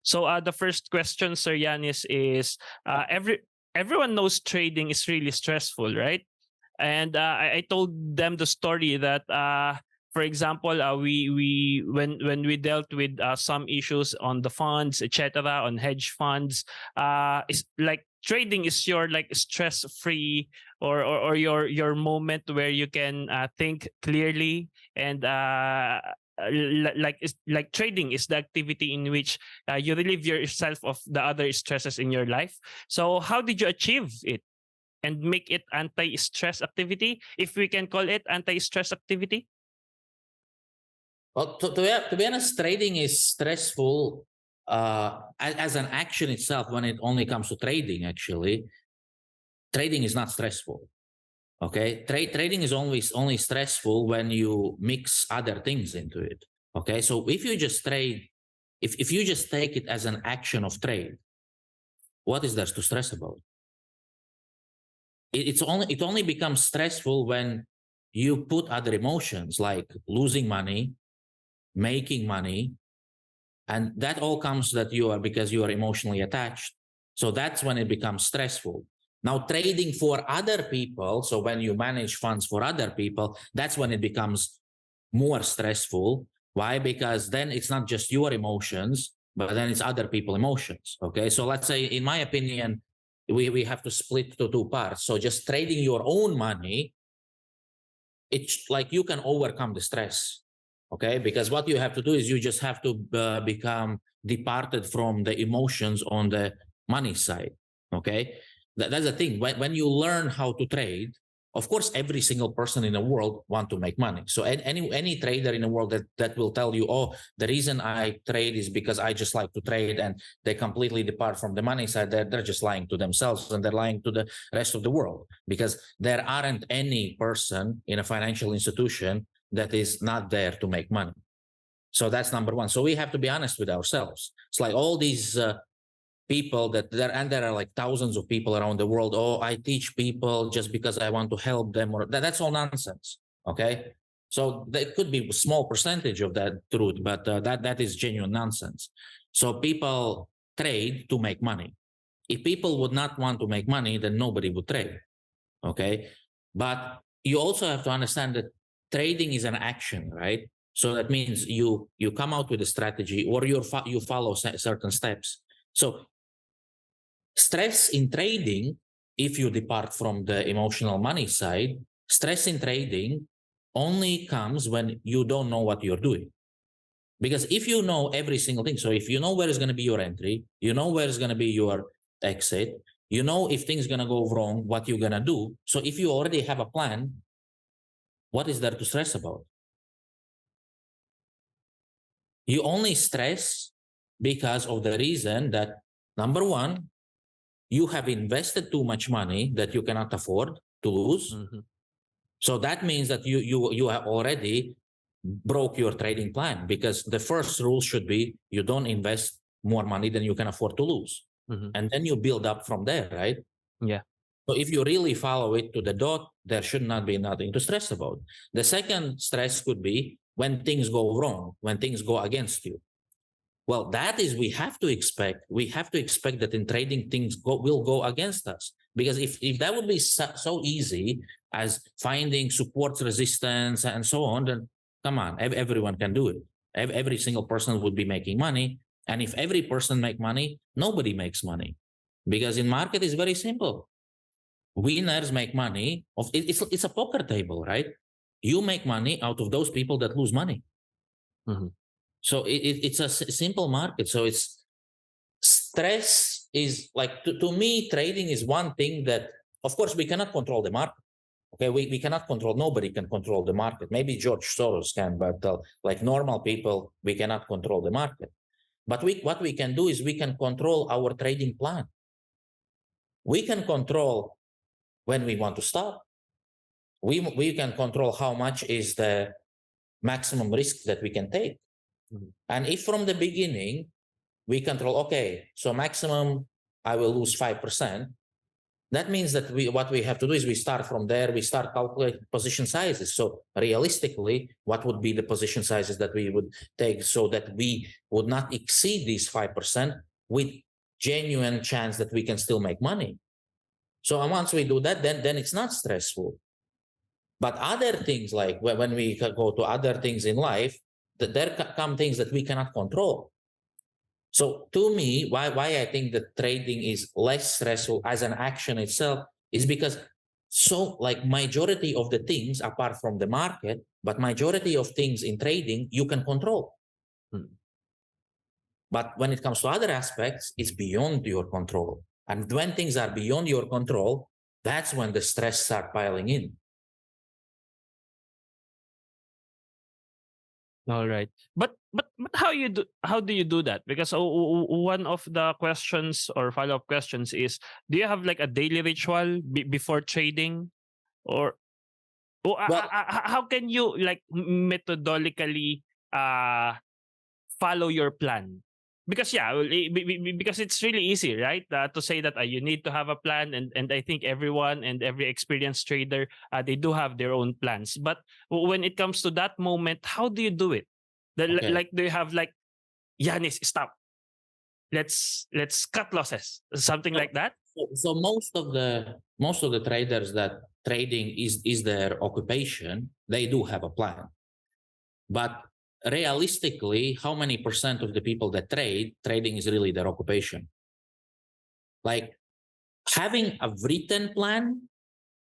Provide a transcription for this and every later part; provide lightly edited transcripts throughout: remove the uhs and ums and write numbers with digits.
So the first question, Sir Yanis, is everyone knows trading is really stressful, right? And I told them the story that, for example, we when we dealt with some issues on the funds, etc., on hedge funds, it's like trading is your like stress free, or your moment where you can think clearly, and like trading is the activity in which you relieve yourself of the other stresses in your life. So how did you achieve it and make it anti-stress activity, if we can call it anti-stress activity? Well, to be honest, trading is stressful as an action itself. When it only comes to trading, actually, trading is not stressful. Okay, trading is only stressful when you mix other things into it. Okay, so if you just trade, if you just take it as an action of trade, what is there to stress about? It only becomes stressful when you put other emotions like losing money, making money, and that all comes that you are because you are emotionally attached. So that's when it becomes stressful. Now, trading for other people, so when you manage funds for other people, that's when it becomes more stressful. Why? Because then it's not just your emotions, but then it's other people's emotions. Okay, so let's say, in my opinion, we have to split to two parts. So just trading your own money, it's like you can overcome the stress. Okay, because what you have to do is you just have to become departed from the emotions on the money side. Okay, that's the thing. When you learn how to trade, of course, every single person in the world want to make money. So any trader in the world that will tell you, oh, the reason I trade is because I just like to trade, and they completely depart from the money side, they're just lying to themselves, and they're lying to the rest of the world, because there aren't any person in a financial institution that is not there to make money. So that's number one. So we have to be honest with ourselves. It's like all these people that there are like thousands of people around the world. Oh, I teach people just because I want to help them, or that's all nonsense. Okay, so there could be a small percentage of that truth, but that is genuine nonsense. So people trade to make money. If people would not want to make money, then nobody would trade. Okay, but you also have to understand that trading is an action, right? So that means you come out with a strategy, or you follow certain steps. So stress in trading, if you depart from the emotional money side, stress in trading only comes when you don't know what you're doing. Because if you know every single thing, so if you know where is going to be your entry, you know where is going to be your exit, you know if things going to go wrong, what you're going to do. So if you already have a plan, what is there to stress about? You only stress because of the reason that, number one, you have invested too much money that you cannot afford to lose. Mm-hmm. So that means that you have already broke your trading plan, because the first rule should be you don't invest more money than you can afford to lose. Mm-hmm. And then you build up from there, right? Yeah. So if you really follow it to the dot, there should not be nothing to stress about. The second stress could be when things go wrong, when things go against you. Well, that is, we have to expect that in trading things will go against us. Because if that would be so easy as finding support resistance and so on, then come on, everyone can do it. Every single person would be making money. And if every person make money, nobody makes money. Because in market is very simple. Winners make money it's a poker table, right? You make money out of those people that lose money. Mm-hmm. So it's a simple market. So it's stress is like, to me, trading is one thing that, of course, we cannot control the market. Okay, we cannot control, nobody can control the market. Maybe George Soros can, but like normal people, we cannot control the market. But what we can do is we can control our trading plan. We can control when we want to stop. We can control how much is the maximum risk that we can take. Mm-hmm. And if from the beginning we control, okay, so maximum I will lose 5%, that means that what we have to do is we start from there, we start calculating position sizes. So realistically, what would be the position sizes that we would take so that we would not exceed these 5% with genuine chance that we can still make money. So once we do that, then it's not stressful. But other things, like when we go to other things in life, that there come things that we cannot control. So to me, why I think that trading is less stressful as an action itself is because so like majority of the things apart from the market, but majority of things in trading you can control. But when it comes to other aspects, it's beyond your control. And when things are beyond your control, that's when the stress start piling in. All right. But how do you do that? Because one of the questions or follow-up questions is, do you have like a daily ritual before trading, or Well, how can you like methodologically follow your plan? Because yeah, well, because it's really easy, right? To say that you need to have a plan, and I think everyone and every experienced trader, they do have their own plans. But when it comes to that moment, how do you do it? okay. Like, do you have like, Yanis, stop. Let's cut losses, something So, like that. so most of the traders that trading is their occupation, they do have a plan. But realistically, how many percent of the people that trading is really their occupation? Like having a written plan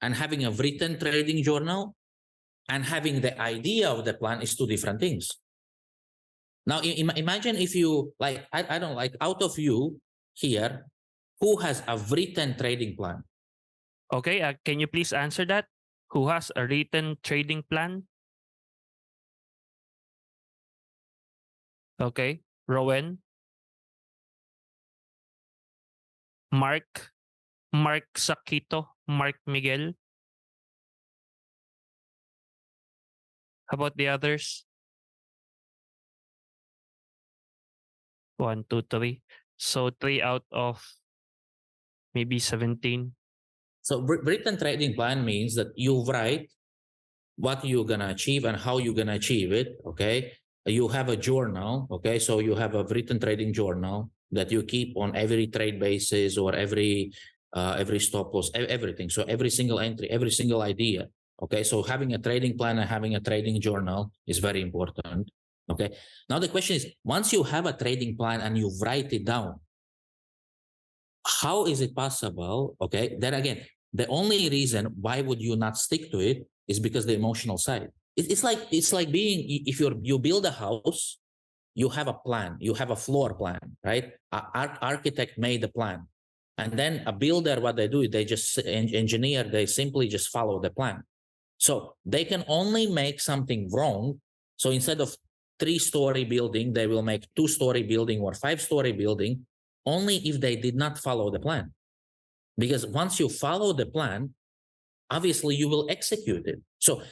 and having a written trading journal and having the idea of the plan is two different things. Now, imagine if you like, I don't like, out of you here, who has a written trading plan? Okay, can you please answer that? Who has a written trading plan? Okay, Rowan, Mark Sakito, Mark Miguel. How about the others? 1, 2, 3. So 3 out of maybe 17. So written trading plan means that you write what you're gonna achieve and how you're gonna achieve it. Okay, you have a journal. Okay, so you have a written trading journal that you keep on every trade basis or every stop loss, everything. So every single entry, every single idea. Okay, so having a trading plan and having a trading journal is very important. Okay, now the question is, once you have a trading plan and you write it down, how is it possible? Okay, then again, the only reason why would you not stick to it is because the emotional side. It's like being, if you build a house, you have a plan, you have a floor plan, right? Architect made the plan, and then a builder, what they do, they just engineer, they simply just follow the plan. So they can only make something wrong. So instead of 3-story building, they will make 2-story building or 5-story building, only if they did not follow the plan. Because once you follow the plan, obviously you will execute it. So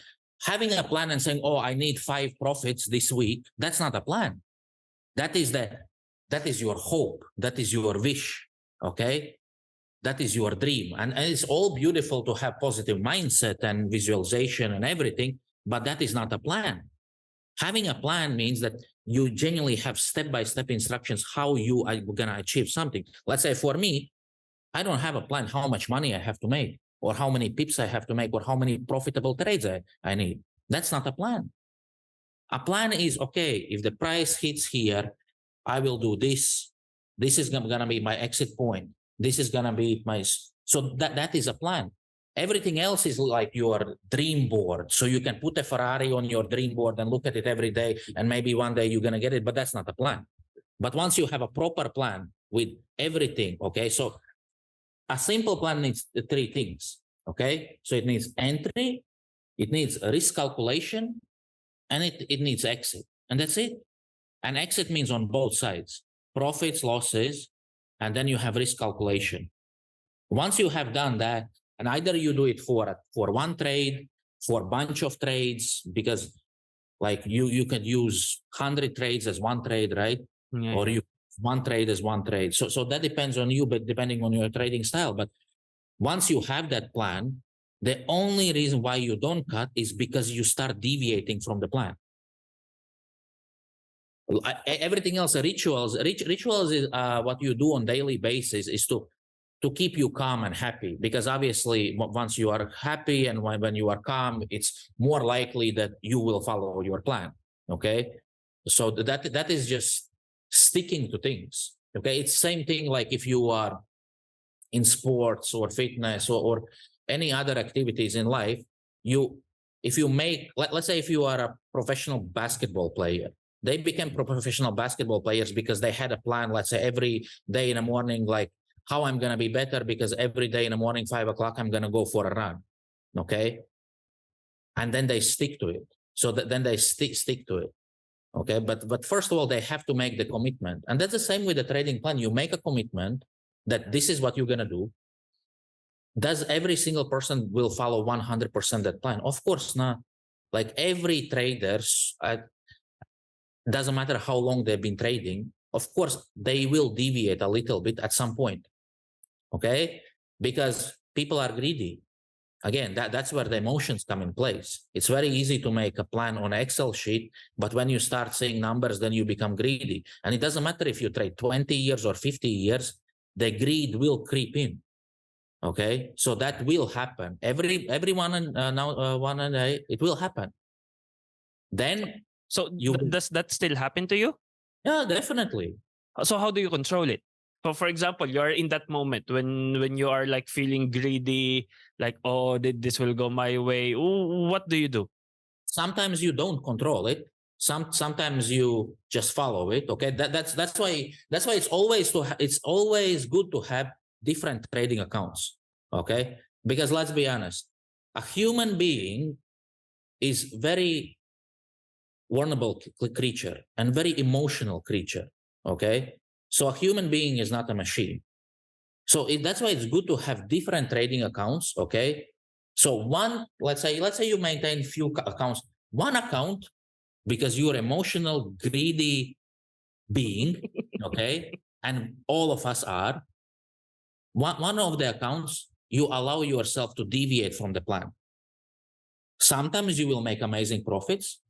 having a plan and saying, oh, I need 5 profits this week, that's not a plan. That is your hope. That is your wish. Okay. That is your dream. And it's all beautiful to have positive mindset and visualization and everything, but that is not a plan. Having a plan means that you genuinely have step-by-step instructions how you are going to achieve something. Let's say for me, I don't have a plan how much money I have to make or how many pips I have to make or how many profitable trades I need. That's not a plan. A plan is, okay, if the price hits here, I will do this. This is going to be my exit point. This is going to be my, so that is a plan. Everything else is like your dream board. So you can put a Ferrari on your dream board and look at it every day, and maybe one day you're going to get it, but that's not a plan. But once you have a proper plan with everything, okay, so a simple plan needs 3 things, okay? So it needs entry, it needs risk calculation, and it needs exit. And that's it. And exit means on both sides, profits, losses, and then you have risk calculation. Once you have done that, and either you do it for one trade, for a bunch of trades, because like you can use 100 trades as one trade, right? Yeah, Or yeah. you one trade as one trade. So that depends on you, but depending on your trading style. But Once you have that plan, the only reason why you don't cut is because you start deviating from the plan. Everything else, rituals is what you do on daily basis is to keep you calm and happy, because obviously once you are happy and when you are calm, it's more likely that you will follow your plan. Okay, so that is just sticking to things. Okay, it's same thing like if you are in sports or fitness or any other activities in life. If you make, let's say if you are a professional basketball player, they became professional basketball players because they had a plan. Let's say every day in the morning, like how I'm going to be better, because every day in the morning 5 o'clock I'm going to go for a run. Okay, and then they stick to it. So then they stick to it. Okay, but first of all, they have to make the commitment, and that's the same with the trading plan. You make a commitment that this is what you're going to do. Does every single person will follow 100% that plan? Of course not. Like every traders, doesn't matter how long they've been trading, of course they will deviate a little bit at some point. Okay, because people are greedy. Again, that's where the emotions come in place. It's very easy to make a plan on an Excel sheet, but when you start seeing numbers, then you become greedy. And it doesn't matter if you trade 20 years or 50 years, the greed will creep in. Okay, so that will happen. Everyone one and it will happen. Then So you, does that still happen to you? yeah, definitely. So how do you control it? So for example, you're in that moment when you are like feeling greedy, like, oh, this will go my way. What do you do? Sometimes you don't control it. Sometimes you just follow it. Okay, that's why it's always good to have different trading accounts. Okay, because let's be honest, a human being is very vulnerable creature and very emotional creature. Okay, so a human being is not a machine. So that's why it's good to have different trading accounts. Okay, so let's say you maintain few accounts. One account, because you're emotional, greedy being, okay, and all of us are. One of the accounts, you allow yourself to deviate from the plan. Sometimes you will make amazing profits,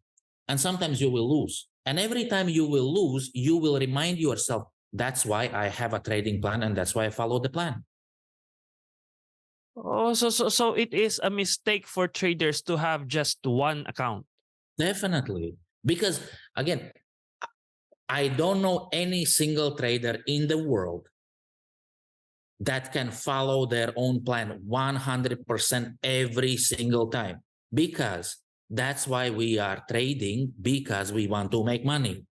and sometimes you will lose. And every time you will lose, you will remind yourself, that's why I have a trading plan, and that's why I follow the plan. Oh, so it is a mistake for traders to have just one account. Definitely. Because again, I don't know any single trader in the world that can follow their own plan 100% every single time, because that's why we are trading, because we want to make money.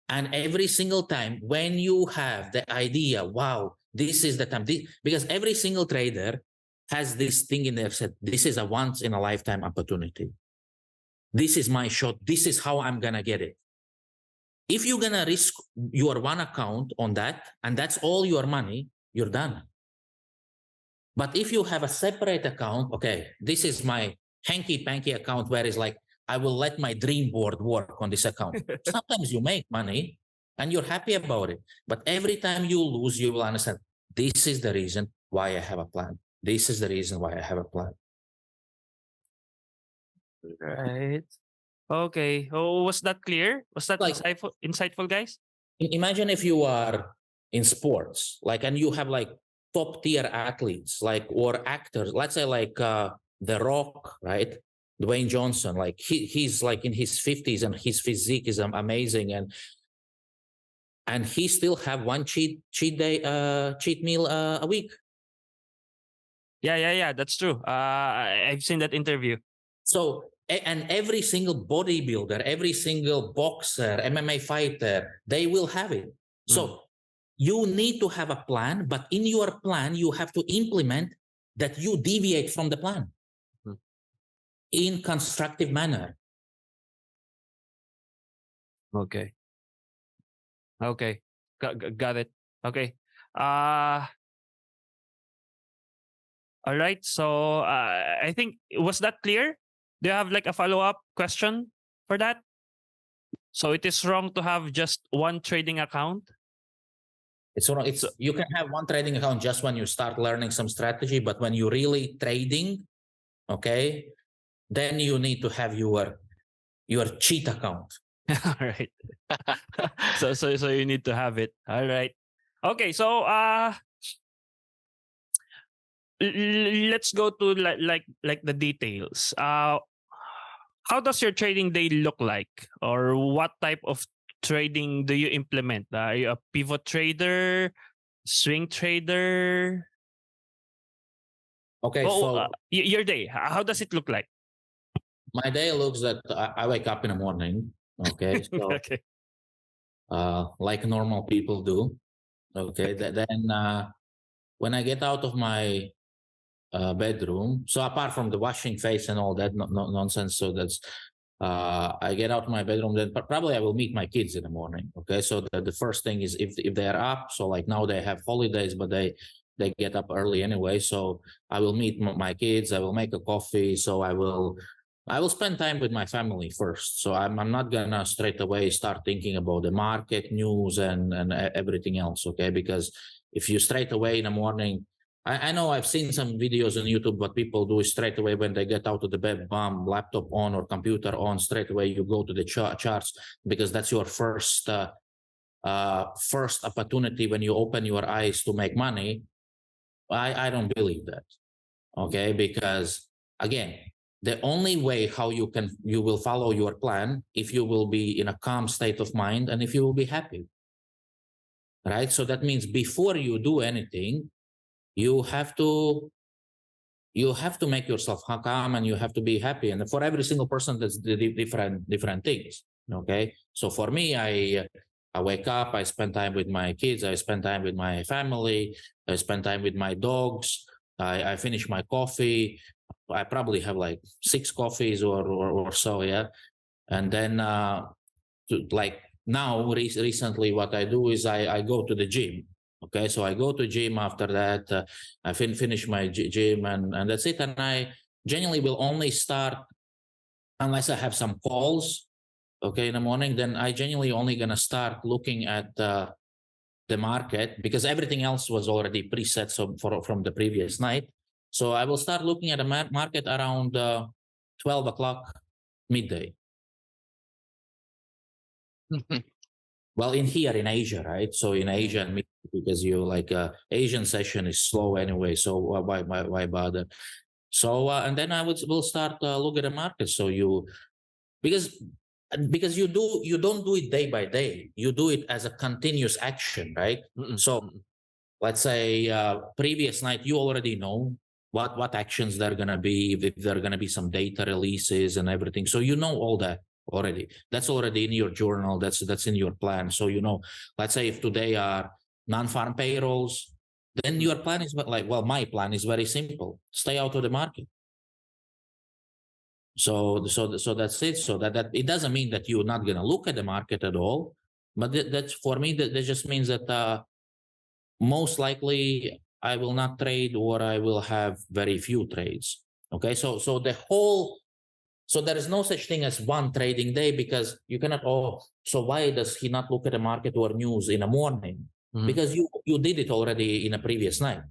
And every single time when you have the idea, wow, this is the time, because every single trader has this thing in their set, this is a once in a lifetime opportunity. This is my shot. This is how I'm going to get it. If you're going to risk your one account on that, and that's all your money, you're done. But if you have a separate account, okay, this is my hanky-panky account where it's like, I will let my dream board work on this account. Sometimes you make money and you're happy about it. But every time you lose, you will understand, this is the reason why I have a plan. This is the reason why I have a plan. Right. Okay. Oh, was that clear? Was that Like, insightful, guys? imagine if you are in sports, like, and you have like top tier athletes, like, or actors, let's say like The Rock, right? Dwayne Johnson, like he's like in his 50s and his physique is amazing, and he still have one cheat meal a week. Yeah. That's true. I've seen that interview. So, and every single bodybuilder, every single boxer, MMA fighter, they will have it. So you need to have a plan, but in your plan, you have to implement that you deviate from the plan in constructive manner. Okay. Okay. Got it. Okay. Uh all right. So I think, was that clear? Do you have like a follow-up question for that? So it is wrong to have just one trading account? It's So you can have one trading account just when you start learning some strategy, but when you're really trading, okay, then you need to have your cheat account. all right. So you need to have it. All right. Okay. So let's go to like the details. How does your trading day look like, or what type of trading do you implement? Are you a pivot trader, swing trader? Okay, Oh, so your day. How does it look like? my day looks that I wake up in the morning. Okay, so Okay. like normal people do. Okay, then when I get out of my bedroom, so apart from the washing face and all that nonsense, so that's I get out of my bedroom, then probably I will meet my kids in the morning. Okay, so the first thing is if they are up, so like now they have holidays, but they get up early anyway, so I will meet my kids, I will make a coffee, so I will spend time with my family first. So I'm not gonna straight away start thinking about the market news and everything else, okay? Because if you straight away in the morning, I know I've seen some videos on YouTube. What people do is straight away when they get out of the bed, bam, laptop on or computer on, straight away you go to the charts because that's your first opportunity when you open your eyes to make money. I don't believe that, okay? Because again, the only way how you will follow your plan if you will be in a calm state of mind and if you will be happy, right? So that means before you do anything, you have to make yourself calm and you have to be happy. And for every single person, that's the different things. Okay, so for me, I wake up, I spend time with my kids, I spend time with my family, I spend time with my dogs. I finish my coffee. I probably have like 6 coffees or so, yeah. And then like now recently, what I do is I go to the gym. Okay, so I go to gym. After that, I finish my gym, and that's it. And I genuinely will only start unless I have some calls. Okay, in the morning, then I genuinely only gonna start looking at the market because everything else was already preset. So from the previous night, so I will start looking at the market around 12 o'clock midday. Well, in here in Asia, right? So in Asia, and because you like Asian session is slow anyway, so why bother? So and then will start look at the market. So because you don't do it day by day, you do it as a continuous action, right? Mm-mm, So mm-mm. let's say previous night you already know what actions there are going to be, if there are going to be some data releases and everything, so you know all that already. That's already in your journal, that's in your plan. So let's say if today are non-farm payrolls, then your plan is like, well, my plan is very simple: stay out of the market. So that's it. So that it doesn't mean that you're not going to look at the market at all, but that's for me that just means that most likely I will not trade or I will have very few trades. Okay, so there is no such thing as one trading day because you cannot. Oh, so why does he not look at the market or news in the morning? Mhm. Because you did it already in a previous night.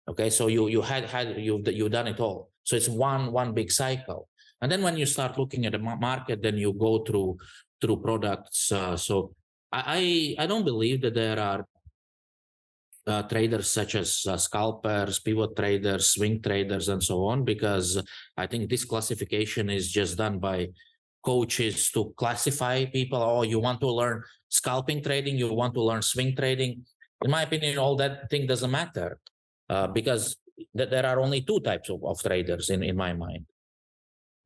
Okay, so you've done it all. So it's one big cycle. And then when you start looking at the market, then you go through products. So I don't believe that there are traders such as scalpers, pivot traders, swing traders, and so on, because I think this classification is just done by coaches to classify people. Oh, you want to learn scalping trading, you want to learn swing trading. In my opinion, all that thing doesn't matter because there are only two types of traders in my mind.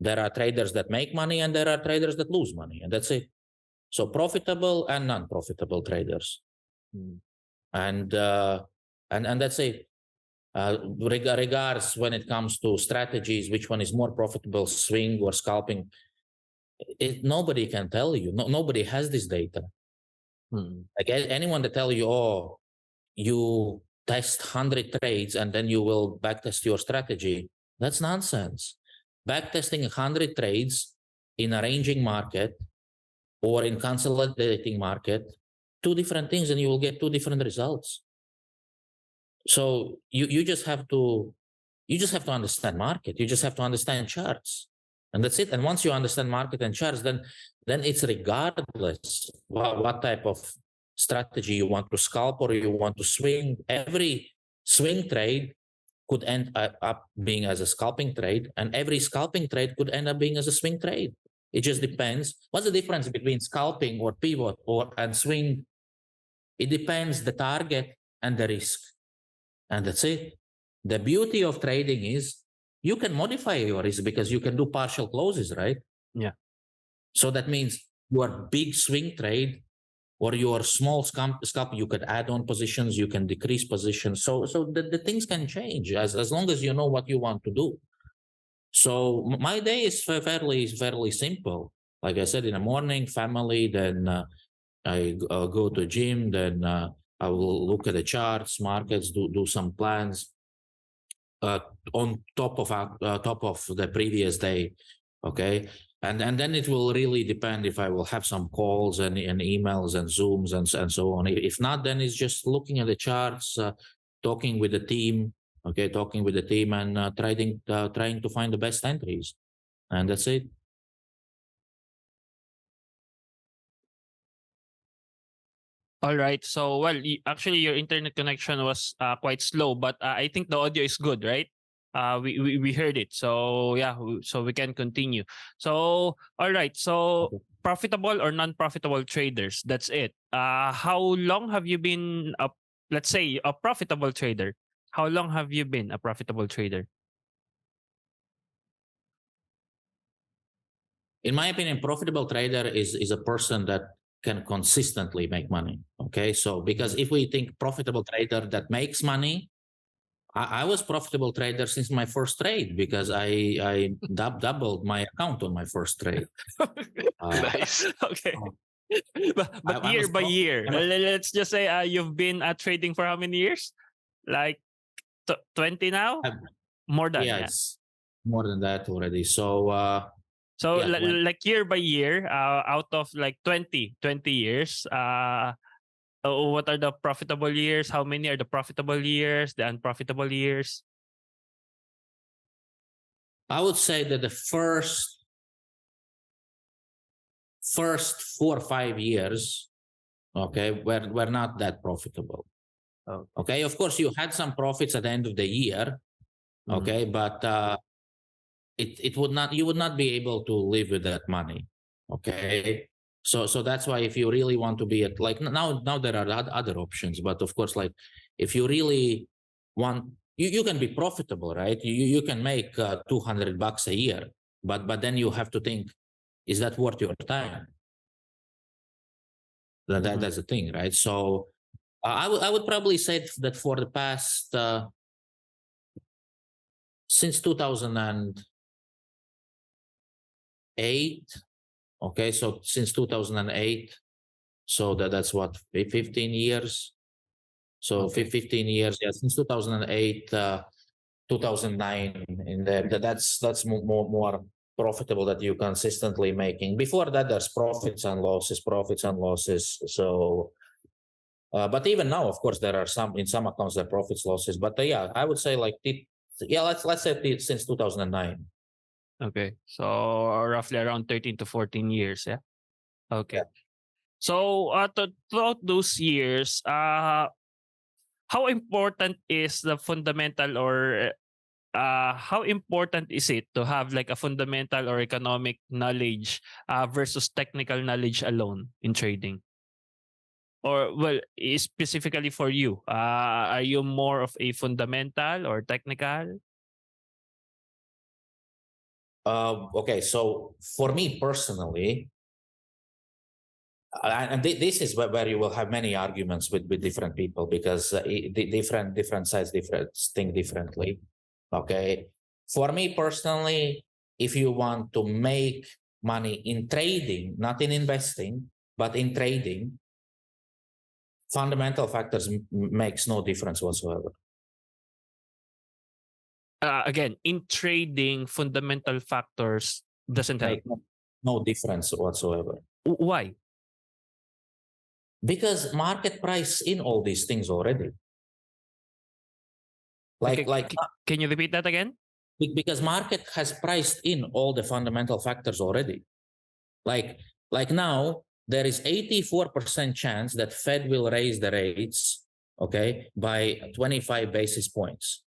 There are traders that make money and there are traders that lose money, and that's it. So profitable and non-profitable traders. Mm. And that's it. Regards when it comes to strategies, which one is more profitable, swing or scalping, nobody can tell you. Nobody has this data. Like anyone that tell you, oh, you test 100 trades and then you will backtest your strategy, that's nonsense. Backtesting 100 trades in a ranging market or in consolidating market, two different things, and you will get two different results. So you just have to understand market. You just have to understand charts, and that's it. And once you understand market and charts, then it's regardless what type of strategy you want to scalp or you want to swing. Every swing trade could end up being as a scalping trade, and every scalping trade could end up being as a swing trade. It just depends. What's the difference between scalping or pivot or and swing? It depends the target and the risk, and that's it. The beauty of trading is you can modify your risk because you can do partial closes, right? Yeah. So that means your big swing trade or your small scalp, you could add on positions, you can decrease positions. So the things can change as long as you know what you want to do. So my day is fairly simple. Like I said, in the morning, family, then I go to gym, then I will look at the charts, markets, do some plans uh, on top of the previous day. Okay. And then it will really depend if I will have some calls and emails and Zooms and so on. If not, then it's just looking at the charts, talking with the team, okay, talking with the team and trying to find the best entries. And that's it. All right. So, well, actually, your internet connection was quite slow, but I think the audio is good, right? We heard it. So, yeah, so we can continue. So, all right. So, Okay. profitable or non-profitable traders. That's it. How long have you been let's say a profitable trader? How long have you been a profitable trader? In my opinion, profitable trader is a person that can consistently make money. Okay. So because if we think profitable trader that makes money, I was profitable trader since my first trade because I doubled my account on my first trade. Uh, Nice. Okay. so But I year was by year, I was let's just say you've been trading for how many years? Like 20 now? I, More than, yeah, yeah. it's more than that already. So So yeah, when like year by year, out of like 20 years, what are the profitable years? How many are the profitable years, the unprofitable years? I would say that the first 4 or 5 years, okay, were not that profitable. Oh. Okay, of course you had some profits at the end of the year, Mm. okay, but it would not you would not be able to live with that money. Okay. So that's why if you really want to be at like now there are other options, but of course, like if you really want you can be profitable, right? You can make $200 a year, but then you have to think, is that worth your time? Mhm. That's the thing, right? So I would probably say that for the past since 2008. Okay, so since 2008, so that's what 15 years. So Okay. 15 years, yeah, since 2008, 2009, in there. That's more profitable that you consistently making. Before that, there's profits and losses. So, but even now, of course, there are some in some accounts there are profits losses. But yeah, I would say like yeah, let's say since 2009. Okay. So roughly around 13 to 14 years, yeah. Yeah. Okay. So throughout those years, how important is the fundamental or how important is it to have like a fundamental or economic knowledge versus technical knowledge alone in trading? Or well, specifically for you, are you more of a fundamental or technical? Okay, so for me personally, and this is where you will have many arguments with different people because different sides think differently. Okay, for me personally, if you want to make money in trading, not in investing, but in trading, fundamental factors makes no difference whatsoever. Again, in trading, fundamental factors doesn't help. Make no difference whatsoever Why? because market price in all these things already. Can you repeat that again? Because market has priced in all the fundamental factors already. Like now, there is 84% chance that Fed will raise the rates, okay, by 25 basis points.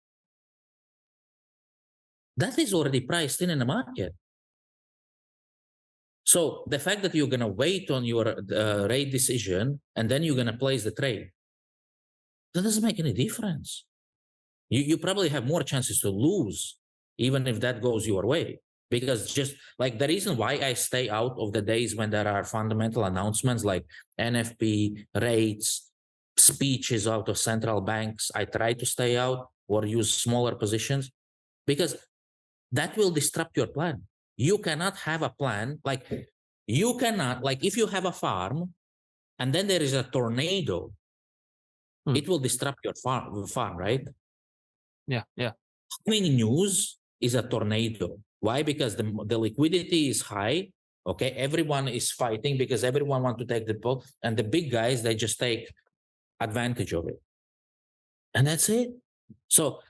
That is already priced in the market. So the fact that you're going to wait on your rate decision and then you're going to place the trade, that doesn't make any difference. You probably have more chances to lose, even if that goes your way. Because just like the reason why I stay out of the days when there are fundamental announcements like NFP, rates, speeches out of central banks, I try to stay out or use smaller positions because that will disrupt your plan. You cannot have a plan you cannot, like if you have a farm and then there is a tornado, it will disrupt your farm, right? Yeah. Having news is a tornado. Why? Because the liquidity is high. Okay, everyone is fighting because everyone wants to take the ball, and the big guys, they just take advantage of it, and that's it. So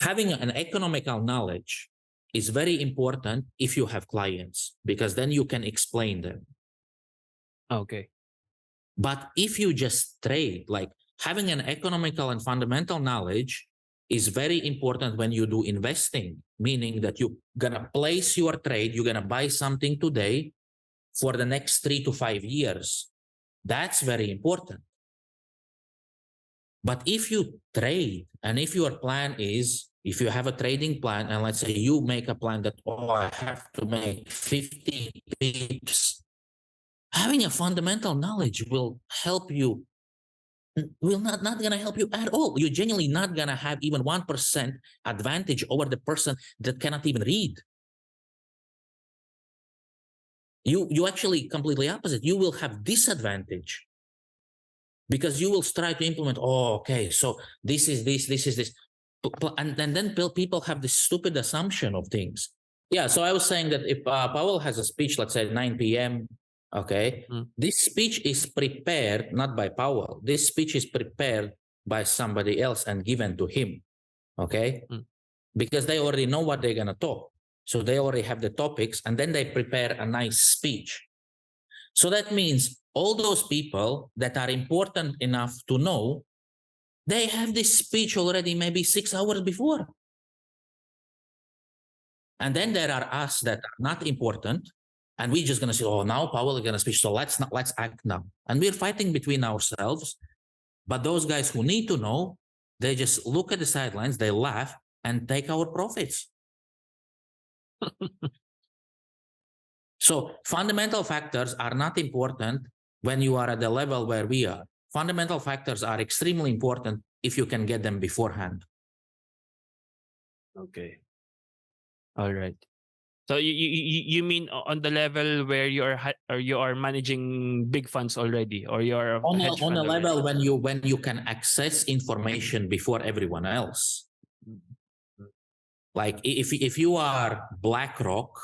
having an economical knowledge is very important if you have clients, because then you can explain them. Okay. But if you just trade, like having an economical and fundamental knowledge is very important when you do investing, meaning that you're going to place your trade, you're going to buy something today for the next 3 to 5 years. That's very important. But if you trade and if your plan is, if you have a trading plan and let's say you make a plan that, oh, I have to make 50 pips, having a fundamental knowledge will help you, will not going to help you at all. You're genuinely not going to have even 1% advantage over the person that cannot even read. You actually completely opposite. You will have disadvantage because you will try to implement, oh, okay, so this is this. And then people have this stupid assumption of things. Yeah, so I was saying that if Powell has a speech, let's say at 9 p.m., okay, this speech is prepared not by Powell. This speech is prepared by somebody else and given to him, okay? Because they already know what they're going to talk. So they already have the topics, and then they prepare a nice speech. So that means all those people that are important enough to know, they have this speech already maybe 6 hours before. And then there are us that are not important, and we're just going to say, oh, now Powell is going to speak, so let's act now. And we're fighting between ourselves. But those guys who need to know, they just look at the sidelines, they laugh, and take our profits. So fundamental factors are not important when you are at the level where we are. Fundamental factors are extremely important if you can get them beforehand. Okay. All right. So you mean on the level where you are managing big funds already, or you are on hedge fund a already? level when you can access information before everyone else. Like if you are BlackRock,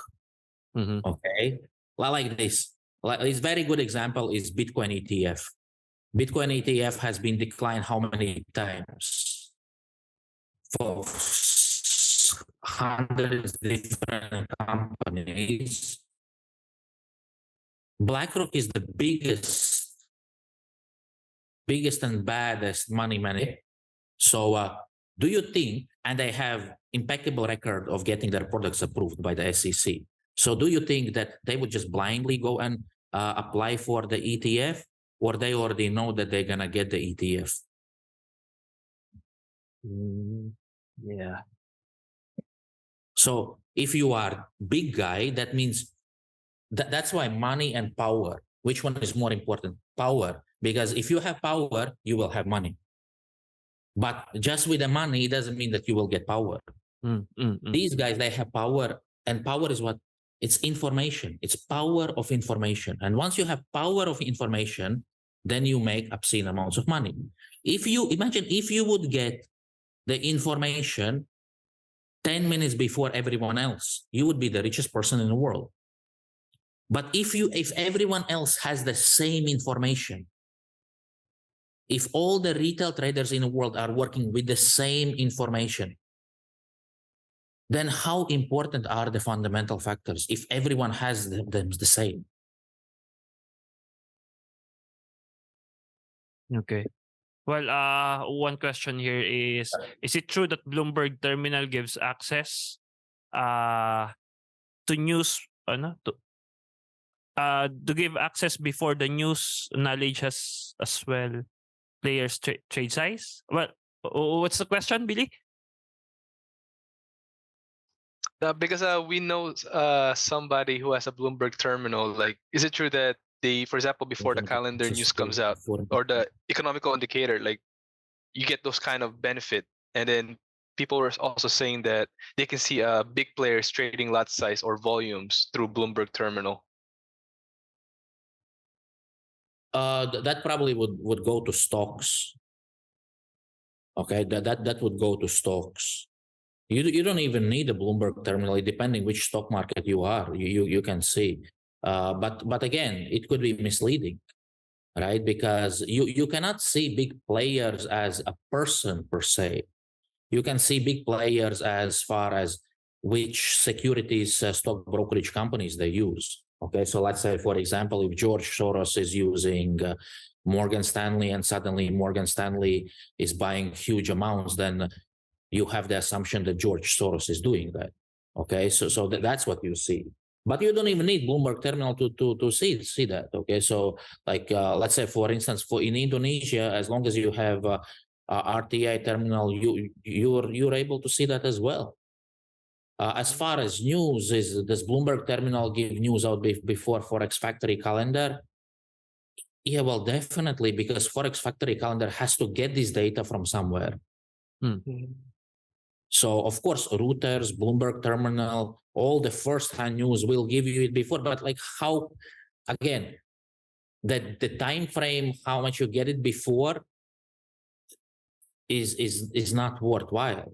okay, like this. Like this very good example is Bitcoin ETF. Bitcoin ETF has been declined how many times? For hundreds of different companies. BlackRock is the biggest and baddest money manager. So do you think, and they have impeccable record of getting their products approved by the SEC. So do you think that they would just blindly go and apply for the ETF, or they already know that they're going to get the ETF? Yeah. So if you are big guy, that means that's why money and power, which one is more important? Power. Because if you have power, you will have money. But just with the money, it doesn't mean that you will get power. These guys, they have power, and power is what? It's information. It's power of information. And once you have power of information, then you make obscene amounts of money. If you imagine, if you would get the information 10 minutes before everyone else, you would be the richest person in the world. But if everyone else has the same information, If all the retail traders in the world are working with the same information, then how important are the fundamental factors if everyone has them the same? Okay. Well, one question here is it true that Bloomberg Terminal gives access uh, to news, to give access before the news knowledge has as well players trade size? Well, what's the question, Billy? Because we know somebody who has a Bloomberg terminal. Like, is it true that they, for example, before the calendar news comes out or the economical indicator, like you get those kind of benefit, and then people were also saying that they can see big players trading lot size or volumes through Bloomberg terminal. That probably would go to stocks. Okay, that would go to stocks. You don't even need a Bloomberg terminal, depending which stock market you are. You can see, but again, it could be misleading, right? Because you cannot see big players as a person per se. You can see big players as far as which securities stock brokerage companies they use. Okay, so let's say, for example, if George Soros is using Morgan Stanley and suddenly Morgan Stanley is buying huge amounts, then you have the assumption that George Soros is doing that. Okay, so that's what you see. But you don't even need Bloomberg terminal to see that. Okay, so like let's say, for instance, in Indonesia, as long as you have RTI terminal, you're able to see that as well. As far as news is, does Bloomberg terminal give news out before Forex Factory calendar? Yeah, well, definitely, because Forex Factory calendar has to get this data from somewhere. So of course, Reuters, Bloomberg terminal, all the first-hand news will give you it before. But like how, again, the time frame, how much you get it before, is not worthwhile.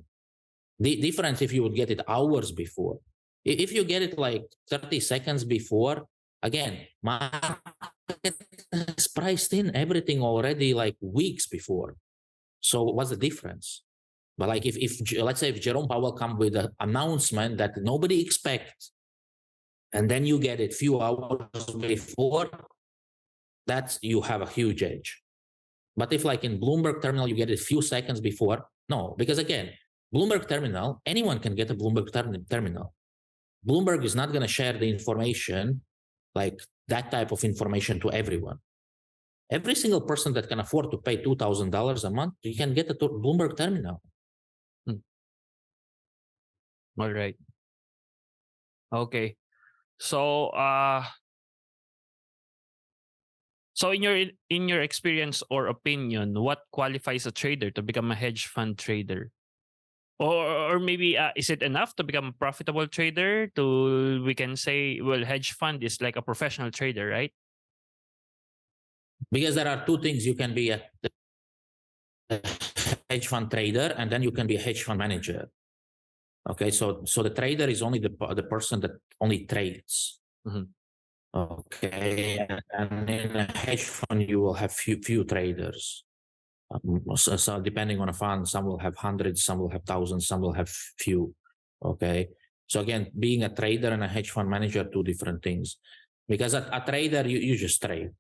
The difference if you would get it hours before. If you get it like 30 seconds before, again, market has priced in everything already like weeks before. So what's the difference? But like if let's say if Jerome Powell come with an announcement that nobody expects, and then you get it few hours before, that's you have a huge edge. But if like in Bloomberg terminal you get it few seconds before, no, because again, Bloomberg terminal, anyone can get a Bloomberg terminal. Bloomberg is not going to share the information, like that type of information, to everyone. Every single person that can afford to pay $2,000 a month, you can get a Bloomberg terminal. All right. Okay. So so in your experience or opinion, what qualifies a trader to become a hedge fund trader? Or maybe is it enough to become a profitable trader to we can say, well, hedge fund is like a professional trader, right? Because there are two things: you can be a hedge fund trader, and then you can be a hedge fund manager. Okay, so the trader is only the person that only trades. Okay, and in a hedge fund you will have few traders. So depending on a fund, some will have hundreds, some will have thousands, some will have few. Okay, so again, being a trader and a hedge fund manager are two different things. Because a trader, you just trade.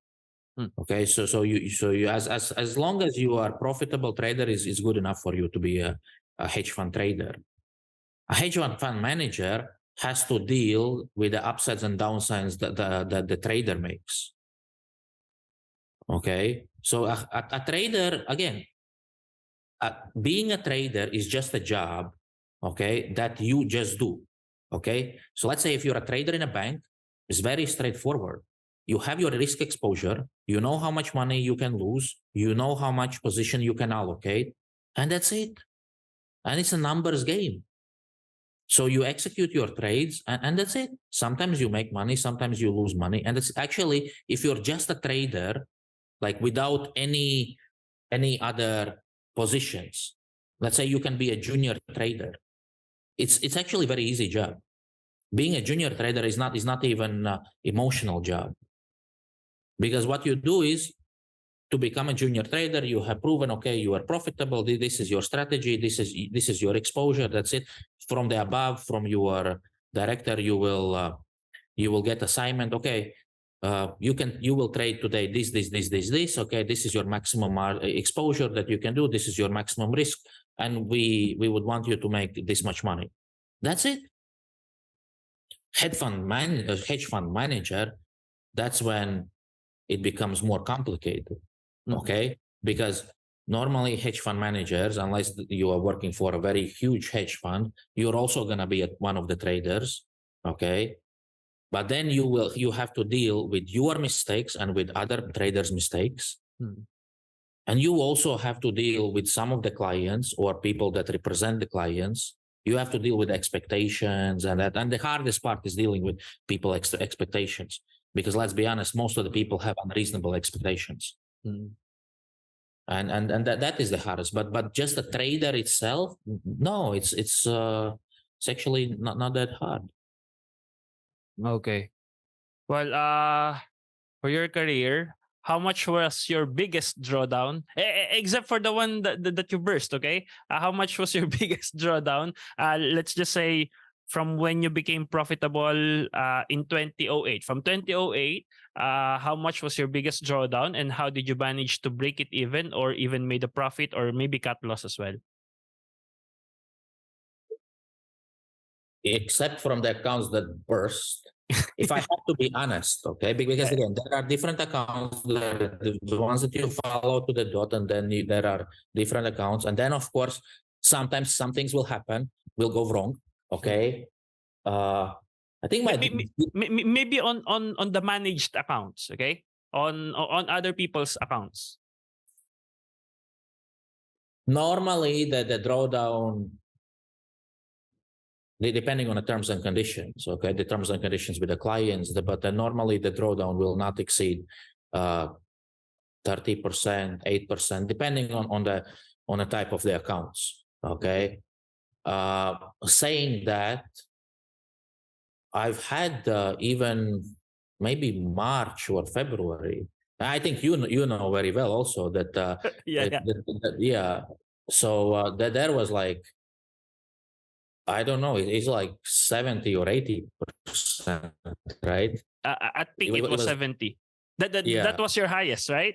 Okay, so you as long as you are profitable trader is good enough for you to be a hedge fund trader. A hedge fund manager has to deal with the upsides and downsides that the trader makes. Okay, so a trader, again, being a trader is just a job, okay, that you just do. Okay, so let's say if you're a trader in a bank, it's very straightforward. You have your risk exposure, you know how much money you can lose, you know how much position you can allocate, and that's it. And it's a numbers game. So you execute your trades, and that's it. Sometimes you make money, sometimes you lose money. And it's actually, if you're just a trader, like without any other positions, let's say you can be a junior trader. It's actually a very easy job. Being a junior trader is not even emotional job. Because what you do is to become a junior trader, you have proven, okay, you are profitable. This is your strategy. This is your exposure. That's it. From the above, from your director, you will get assignment. Okay, you will trade today this. Okay, this is your maximum exposure that you can do. This is your maximum risk, and we would want you to make this much money. That's it. Hedge fund manager. That's when it becomes more complicated. Okay, because normally hedge fund managers, unless you are working for a very huge hedge fund, you're also going to be one of the traders. Okay, but then you have to deal with your mistakes and with other traders' mistakes. And you also have to deal with some of the clients or people that represent the clients. You have to deal with expectations and that. And the hardest part is dealing with people expectations, because let's be honest, most of the people have unreasonable expectations. And that is the hardest. But just the trader itself, no, it's actually not that hard. Okay. Well, for your career, how much was your biggest drawdown? Except for the one that you burst, okay? How much was your biggest drawdown? Let's just say from when you became profitable in 2008. From 2008, how much was your biggest drawdown, and how did you manage to break it even, or even made a profit, or maybe cut loss as well? Except from the accounts that burst. If I have to be honest, okay, because again, there are different accounts, the ones that you follow to the dot, and then there are different accounts. And then, of course, sometimes some things will happen, will go wrong, okay? I think maybe on the managed accounts, okay? On other people's accounts. Normally, the drawdown, depending on the terms and conditions, okay, the terms and conditions with the clients, but normally the drawdown will not exceed 30%, 8%, depending on the type of the accounts. Okay, saying that, I've had even maybe March or February. I think you know very well also that yeah. So that there was like, I don't know, it's like 70 or 80%, right? At peak, it was 70. That was your highest, right?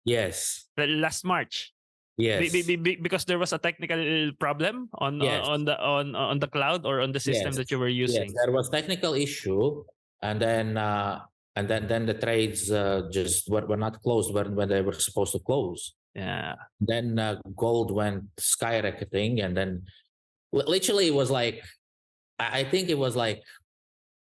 Yes. Last March. Yes. Because there was a technical problem on the cloud or on the system that you were using. Yes, there was technical issue, and then the trades just were not closed when they were supposed to close. Yeah. Then gold went skyrocketing, and then literally it was like, I think it was like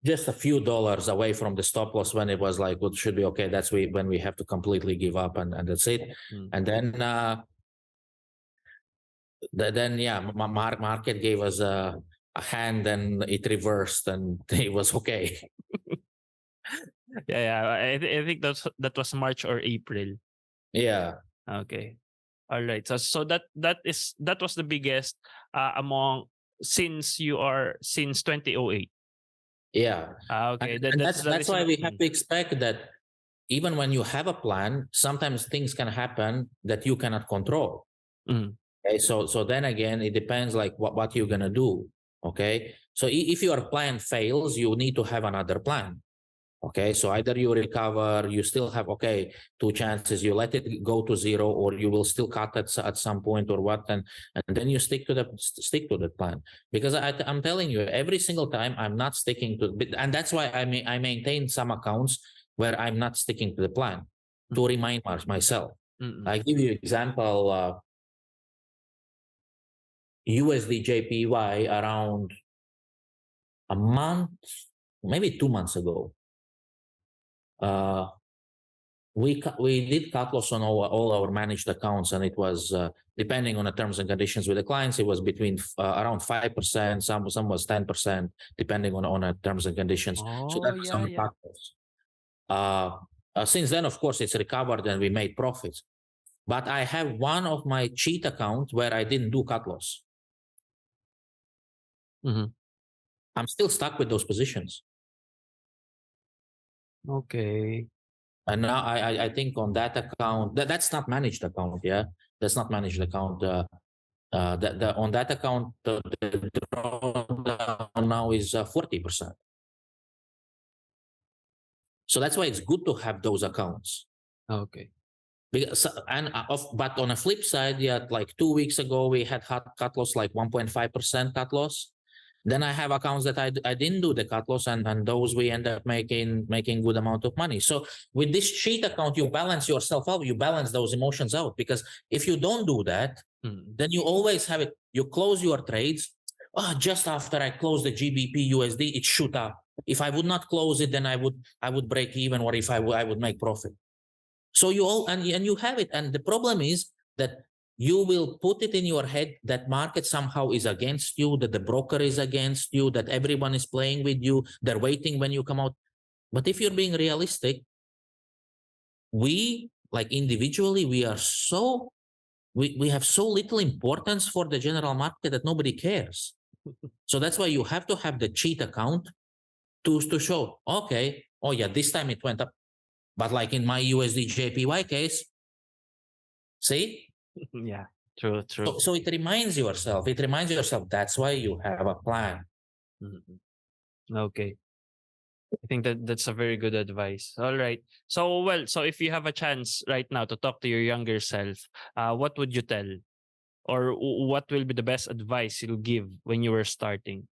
just a few dollars away from the stop loss, when it was like, well, it should be okay. That's when we have to completely give up, and that's it. And then market gave us a hand, and it reversed, and it was okay. I think that was March or April. Yeah. Okay. All right. So that was the biggest among since 2008. Yeah. Okay. And that's why we have to expect that even when you have a plan, sometimes things can happen that you cannot control. Okay, so then again, it depends like what you're gonna do. Okay, so if your plan fails, you need to have another plan. Okay, so either you recover, you still have, okay, two chances, you let it go to zero, or you will still cut at some point, or what, and then you stick to the plan. Because I'm telling you, every single time I'm not sticking to, and that's why I maintain some accounts where I'm not sticking to the plan to remind myself. I give you example. USD JPY around a month, maybe 2 months ago. We did cut loss on all our managed accounts, and it was depending on the terms and conditions with the clients. It was between around 5%, some was 10%, depending on the terms and conditions. So that was our cut loss. Since then, of course, it's recovered and we made profits. But I have one of my cheat accounts where I didn't do cut loss. I'm still stuck with those positions. Okay. And now I think on that account, that's not managed account, yeah, that's not managed account. On that account, the drawdown now is 40%. So that's why it's good to have those accounts. Okay. Because, but on a flip side, yeah, like 2 weeks ago we had cut loss like 1.5% cut loss. Then I have accounts that I didn't do the cut loss, and those we end up making good amount of money. So with this cheat account, you balance yourself out, you balance those emotions out, because if you don't do that, then you always have it. You close your trades. Oh, just after I close the GBP USD, it shoot up. If I would not close it, then I would break even, or if I would make profit. So you all and you have it, and the problem is that you will put it in your head that market somehow is against you, that the broker is against you, that everyone is playing with you, they're waiting when you come out. But if you're being realistic, we, like individually, we have so little importance for the general market that nobody cares. So that's why you have to have the cheat account to show, okay, oh yeah, this time it went up. But like in my USD JPY case, see? Yeah, true. So it reminds yourself. That's why you have a plan. Okay. I think that's a very good advice. All right. So if you have a chance right now to talk to your younger self, what would you tell? Or what will be the best advice you'll give when you were starting?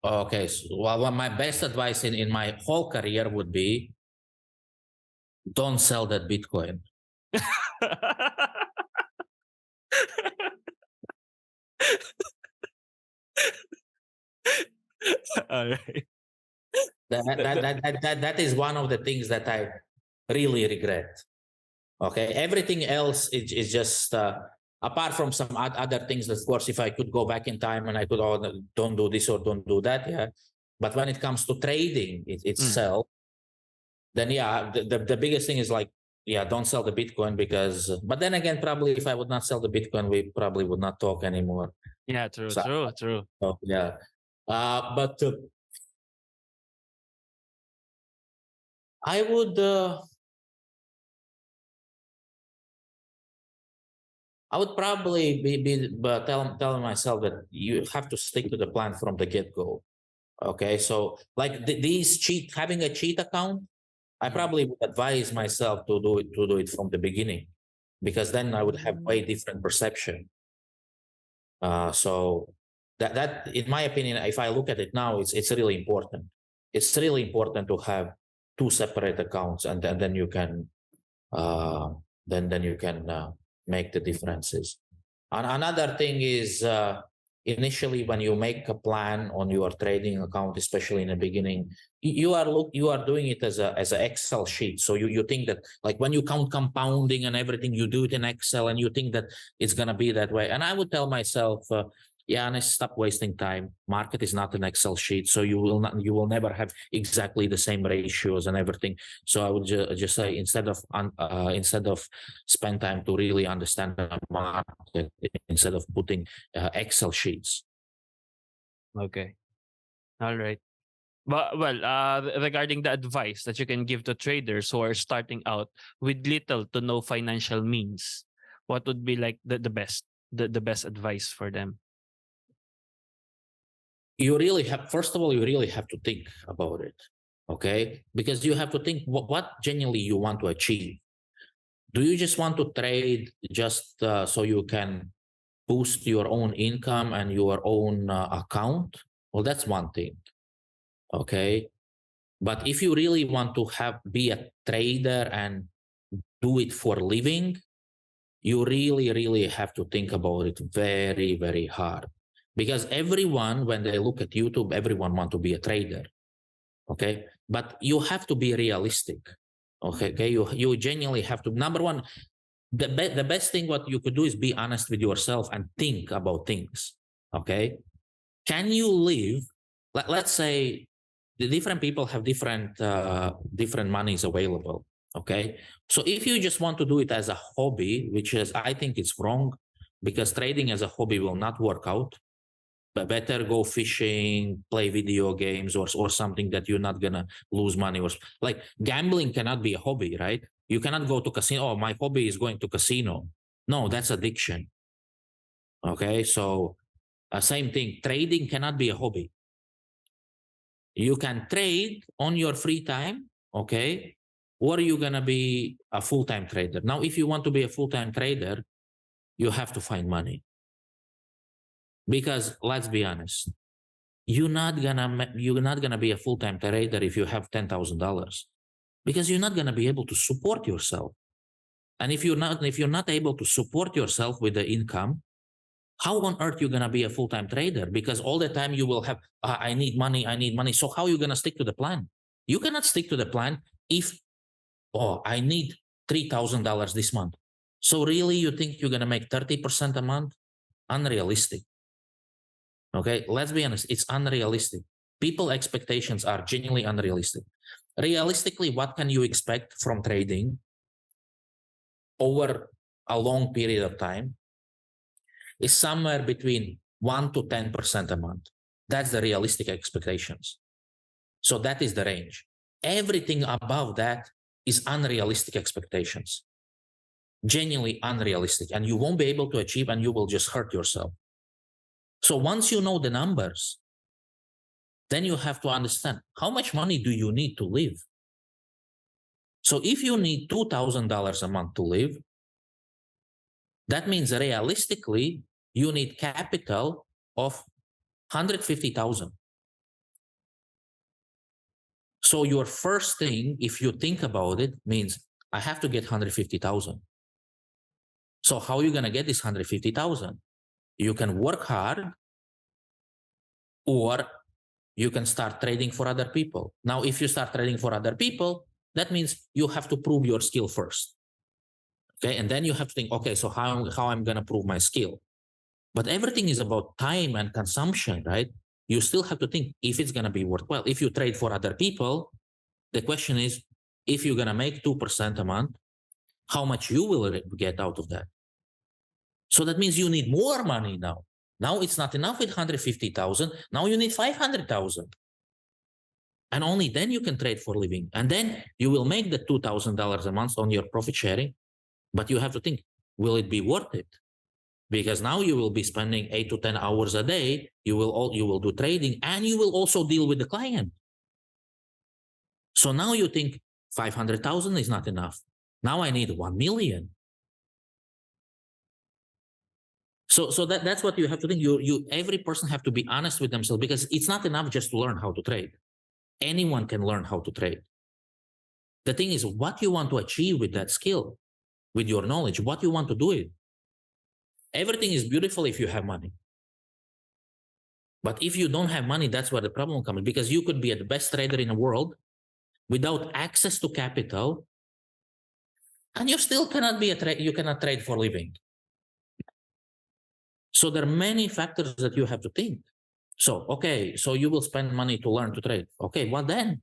Okay. So, well, my best advice in my whole career would be, don't sell that Bitcoin. All right. That is one of the things that I really regret. Okay, everything else is just apart from some other things. Of course, if I could go back in time and I could, don't do this or don't do that, yeah. But when it comes to trading itself, then yeah, the biggest thing is like, yeah, don't sell the Bitcoin, because. But then again, probably if I would not sell the Bitcoin, we probably would not talk anymore. Yeah, true. So, yeah, but I would probably be telling myself that you have to stick to the plan from the get-go. Okay, so like having a cheat account, I probably would advise myself to do it from the beginning, because then I would have way different perception. So that in my opinion, if I look at it now, it's really important. It's really important to have 2 separate accounts, and then you can make the differences. And another thing is, initially when you make a plan on your trading account, especially in the beginning, you are doing it as an Excel sheet. So you think that, like, when you count compounding and everything, you do it in Excel, and you think that it's gonna be that way. And I would tell myself, Yanis, stop wasting time. Market is not an Excel sheet, so you will never have exactly the same ratios and everything. So I would just say, instead of spend time to really understand the market, instead of putting Excel sheets. Okay. All right. But regarding the advice that you can give to traders who are starting out with little to no financial means, what would be like the best advice for them? You really have, first of all, you really have to think about it, okay? Because you have to think what genuinely you want to achieve. Do you just want to trade just so you can boost your own income and your own account? Well, that's one thing, okay? But if you really want to be a trader and do it for living, you really, really have to think about it very, very hard. Because everyone, when they look at YouTube, everyone wants to be a trader, okay? But you have to be realistic, okay? You genuinely have to, number one, the best thing what you could do is be honest with yourself and think about things, okay? Can you live, let's say, the different people have different monies available, okay? So if you just want to do it as a hobby, which is, I think it's wrong, because trading as a hobby will not work out. better go fishing, play video games, or something that you're not gonna lose money. Or like gambling cannot be a hobby, right? You cannot go to casino. Oh, my hobby is going to casino. No, that's addiction. Okay, so same thing. Trading cannot be a hobby. You can trade on your free time, okay, or you're gonna be a full-time trader. Now, if you want to be a full-time trader, you have to find money. Because let's be honest, you're not gonna be a full-time trader if you have $10,000, because you're not gonna be able to support yourself. And if you're not able to support yourself with the income, how on earth you're gonna be a full-time trader? Because all the time you will have, I need money. So how are you gonna stick to the plan? You cannot stick to the plan if, I need $3,000 this month. So really, you think you're gonna make 30% a month? Unrealistic. Okay, let's be honest, it's unrealistic. People expectations are genuinely unrealistic. Realistically, what can you expect from trading over a long period of time? Is somewhere between 1 to 10% a month. That's the realistic expectations. So that is the range. Everything above that is unrealistic expectations. Genuinely unrealistic, and you won't be able to achieve, and you will just hurt yourself. So once you know the numbers, then you have to understand how much money do you need to live. So if you need $2,000 a month to live, that means realistically you need capital of 150,000. So your first thing, if you think about it, means I have to get 150,000. So how are you gonna get this 150,000? You can work hard, or you can start trading for other people. Now, if you start trading for other people, that means you have to prove your skill first. Okay, and then you have to think, okay, so how I'm gonna prove my skill? But everything is about time and consumption, right? You still have to think if it's gonna be worthwhile. If you trade for other people, the question is, if you're gonna make 2% a month, how much you will get out of that? So that means you need more money now. Now it's not enough with 150,000. Now you need 500,000. And only then you can trade for a living. And then you will make the $2,000 a month on your profit sharing. But you have to think, will it be worth it? Because now you will be spending 8 to 10 hours a day. You will do trading, and you will also deal with the client. So now you think 500,000 is not enough. Now I need 1 million. So that's what you have to think. Every person have to be honest with themselves, because it's not enough just to learn how to trade. Anyone can learn how to trade. The thing is, what you want to achieve with that skill, with your knowledge, what you want to do it. Everything is beautiful if you have money. But if you don't have money, that's where the problem comes, because you could be the best trader in the world without access to capital, and you still cannot be you cannot trade for a living. So there are many factors that you have to think. So, okay, so you will spend money to learn to trade. Okay, what then?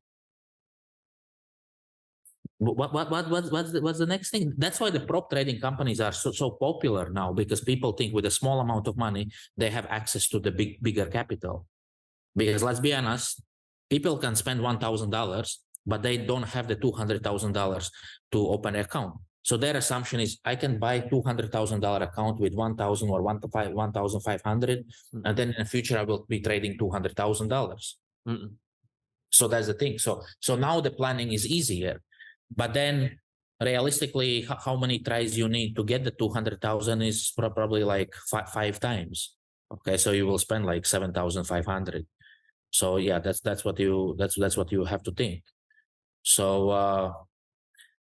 What's the next thing? That's why the prop trading companies are so popular now, because people think with a small amount of money, they have access to the bigger capital. Because let's be honest, people can spend $1,000, but they don't have the $200,000 to open an account. So their assumption is, I can buy $200,000 account with 1,000 or 1,500, and then in the future I will be trading $200,000. So that's the thing. So now the planning is easier, but then realistically, how many tries you need to get the 200,000 is probably like five times. Okay, so you will spend like 7,500. So yeah, that's what you have to think. So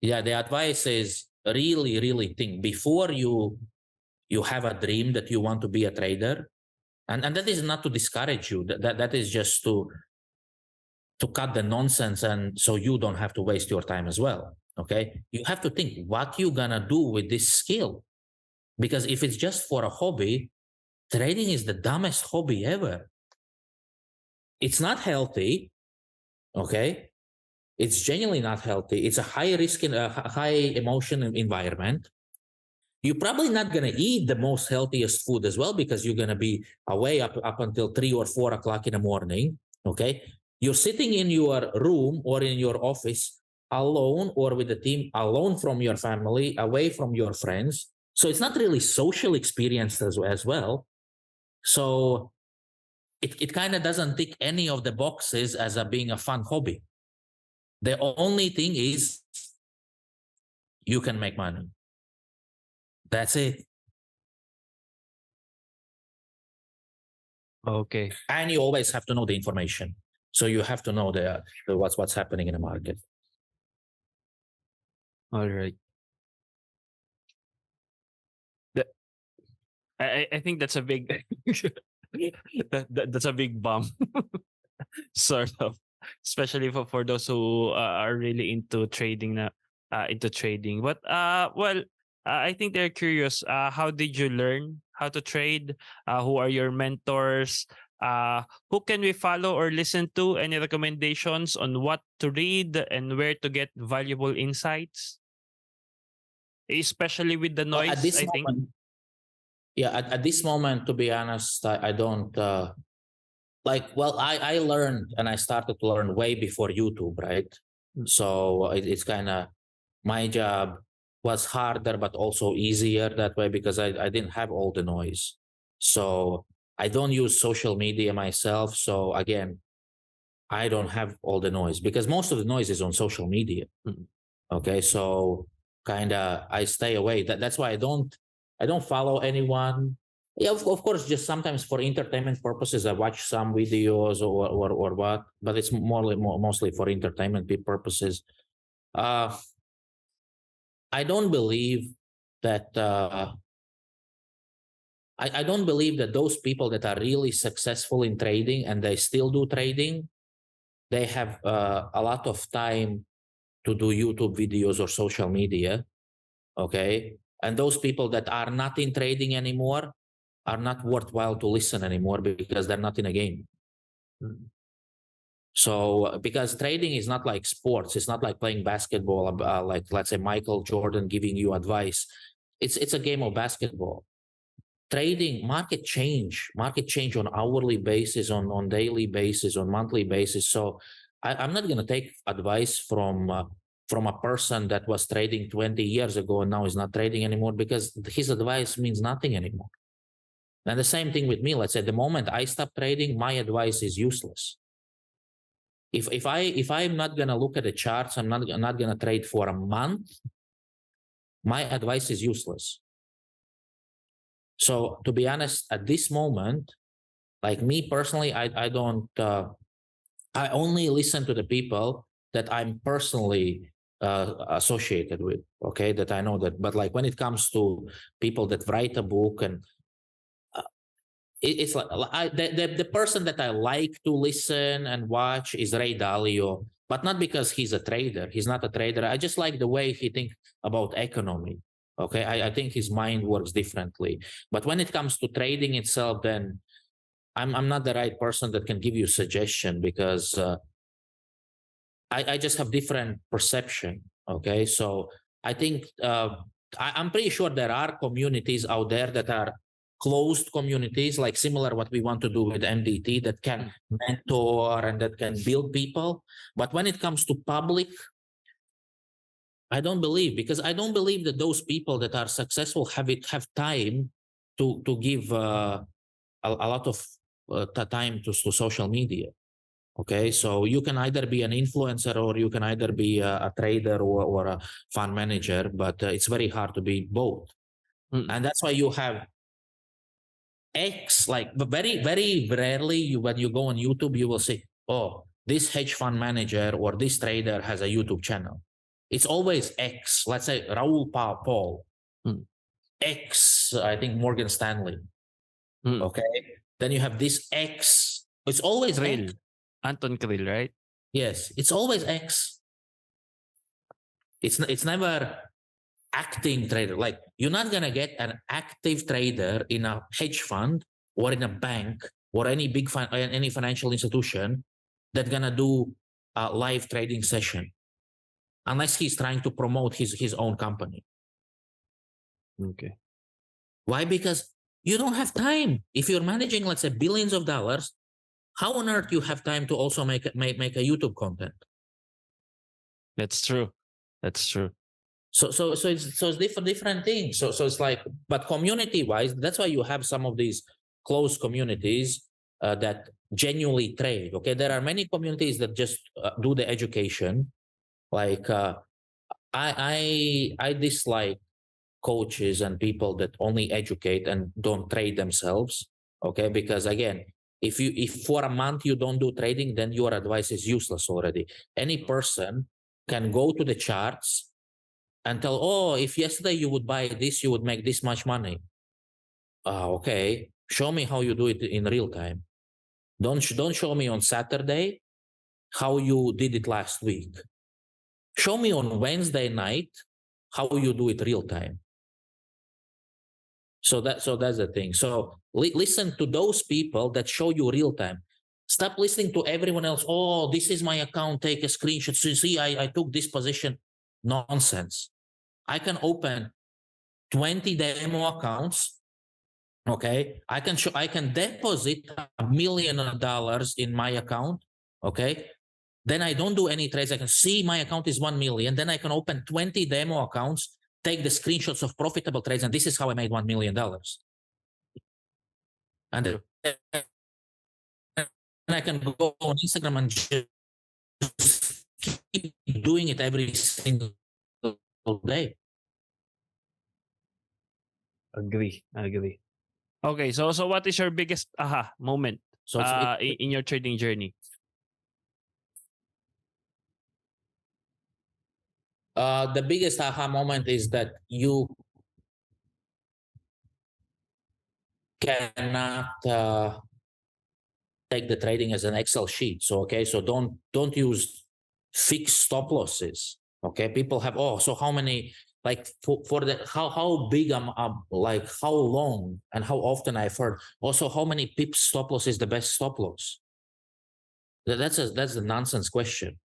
yeah, the advice is really think before you have a dream that you want to be a trader, and that is not to discourage you. That is just to cut the nonsense, and so you don't have to waste your time as well. Okay, you have to think what you gonna do with this skill, because if it's just for a hobby, trading is the dumbest hobby ever. It's not healthy. Okay, it's genuinely not healthy. It's a high risk in a high emotion environment. You're probably not going to eat the most healthiest food as well, because you're going to be away up until 3 or 4 o'clock in the morning. Okay. You're sitting in your room or in your office alone, or with the team, alone from your family, away from your friends. So it's not really social experience as well. So it kind of doesn't tick any of the boxes as being a fun hobby. The only thing is you can make money. That's it. Okay. And you always have to know the information. So you have to know the what's happening in the market. All right. I think that's a big that's a big bump. Sort of, especially for those who are really into trading now, into trading. But well, I think they're curious. How did you learn how to trade? Who are your mentors? Who can we follow or listen to? Any recommendations on what to read and where to get valuable insights? Especially with the Well, at noise, this I think. moment, yeah, at this moment, to be honest, I don't well, I learned, and I started to learn way before YouTube, right? So it's kind of, my job was harder but also easier that way, because I didn't have all the noise. So I don't use social media myself. So again, I don't have all the noise, because most of the noise is on social media. Okay, so kind of I stay away. That's why I don't follow anyone. Yeah, of course, just sometimes for entertainment purposes, I watch some videos or what, but it's mostly for entertainment purposes. I don't believe that I don't believe that those people that are really successful in trading and they still do trading, they have a lot of time to do YouTube videos or social media. Okay. And those people that are not in trading anymore are not worthwhile to listen anymore, because they're not in a game. So, because trading is not like sports, it's not like playing basketball, like let's say Michael Jordan giving you advice. It's a game of basketball. Trading, market change on hourly basis, on daily basis, on monthly basis. So I'm not going to take advice from a person that was trading 20 years ago and now is not trading anymore, because his advice means nothing anymore. And the same thing with me. Let's say the moment I stop trading, my advice is useless. If I'm not going to look at the charts, I'm not going to trade for a month, my advice is useless. So to be honest, at this moment, like me personally, I don't. I only listen to the people that I'm personally associated with. Okay, that I know that. But like when it comes to people that write a book, and it's like the person that I like to listen and watch is Ray Dalio, but not because he's a trader. He's not a trader. I just like the way he thinks about economy. Okay, I think his mind works differently. But when it comes to trading itself, then I'm not the right person that can give you suggestion, because I just have different perception. Okay, so I think I'm pretty sure there are communities out there that are closed communities, like similar what we want to do with MDT, that can mentor and that can build people. But when it comes to public, I don't believe, because I don't believe that those people that are successful have time to give a lot of time to social media. Okay, so you can either be an influencer, or you can either be a trader or a fund manager, but it's very hard to be both. And that's why you have X, like very, very rarely when you go on YouTube, you will say, oh, this hedge fund manager or this trader has a YouTube channel. It's always X. Let's say Raul Paul, X, I think Morgan Stanley. Okay, then you have this X. It's always Krill. X. Anton Krill, right? Yes, it's always X. It's never acting trader. Like, you're not gonna get an active trader in a hedge fund or in a bank or any any financial institution that's gonna do a live trading session, unless he's trying to promote his own company. Okay. Why? Because you don't have time. If you're managing, let's say, billions of dollars, how on earth you have time to also make a YouTube content? That's true. That's true. So it's different things. So it's like, but community wise, that's why you have some of these close communities that genuinely trade. Okay, there are many communities that just do the education. Like I dislike coaches and people that only educate and don't trade themselves. Okay, because again, if for a month you don't do trading, then your advice is useless already. Any person can go to the charts and tell, oh, if yesterday you would buy this, you would make this much money. Okay, show me how you do it in real time. Don't show me on Saturday how you did it last week. Show me on Wednesday night how you do it real time. So that's the thing. So listen to those people that show you real time. Stop listening to everyone else. Oh, this is my account. Take a screenshot. So see, I took this position. Nonsense. I can open 20 demo accounts. Okay, I can deposit $1 million in my account. Okay, then I don't do any trades. I can see my account is 1 million. Then I can open 20 demo accounts, take the screenshots of profitable trades, and this is how I made $1 million. And then I can go on Instagram and just keep doing it every single day. Agree. Okay, so what is your biggest aha moment So in your trading journey? The biggest aha moment is that you cannot take the trading as an Excel sheet. So okay, so don't use fixed stop losses. Okay, people have, oh, so how many, like for the how big I'm like how long and how often I've heard also how many pips stop loss is the best stop loss. That's a nonsense question.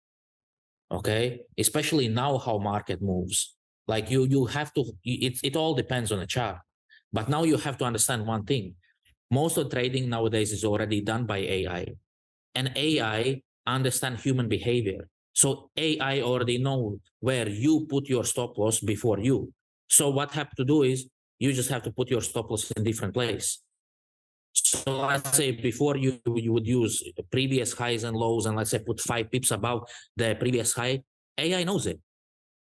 Okay, especially now how market moves. Like you have to, it all depends on the chart. But now you have to understand one thing. Most of trading nowadays is already done by AI, and AI understand human behavior. So AI already know where you put your stop loss before you. So what have to do is you just have to put your stop loss in different place. So let's say before you would use previous highs and lows, and let's say put 5 pips above the previous high. AI knows it.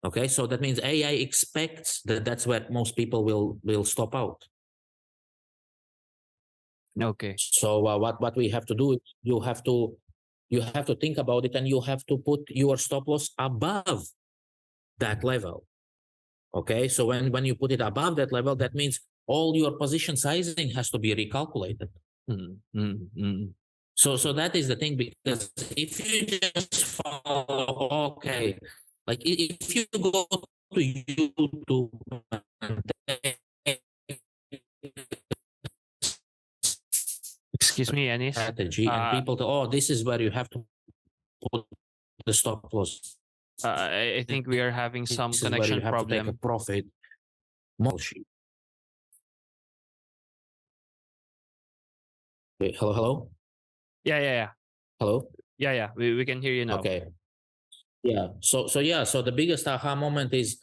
Okay, so that means AI expects that that's where most people will stop out. Okay. So what we have to do is you have to think about it, and you have to put your stop loss above that level. Okay, so when you put it above that level, that means all your position sizing has to be recalculated. So that is the thing, because if you just follow, okay, like if you go to YouTube Excuse me, Anis. strategy, and people tell, oh, this is where you have to put the stop loss. I think we are having some This is where you connection have to take a problem. profit. Wait, hello? Yeah. Hello? Yeah. We can hear you now. Okay. Yeah. So the biggest aha moment is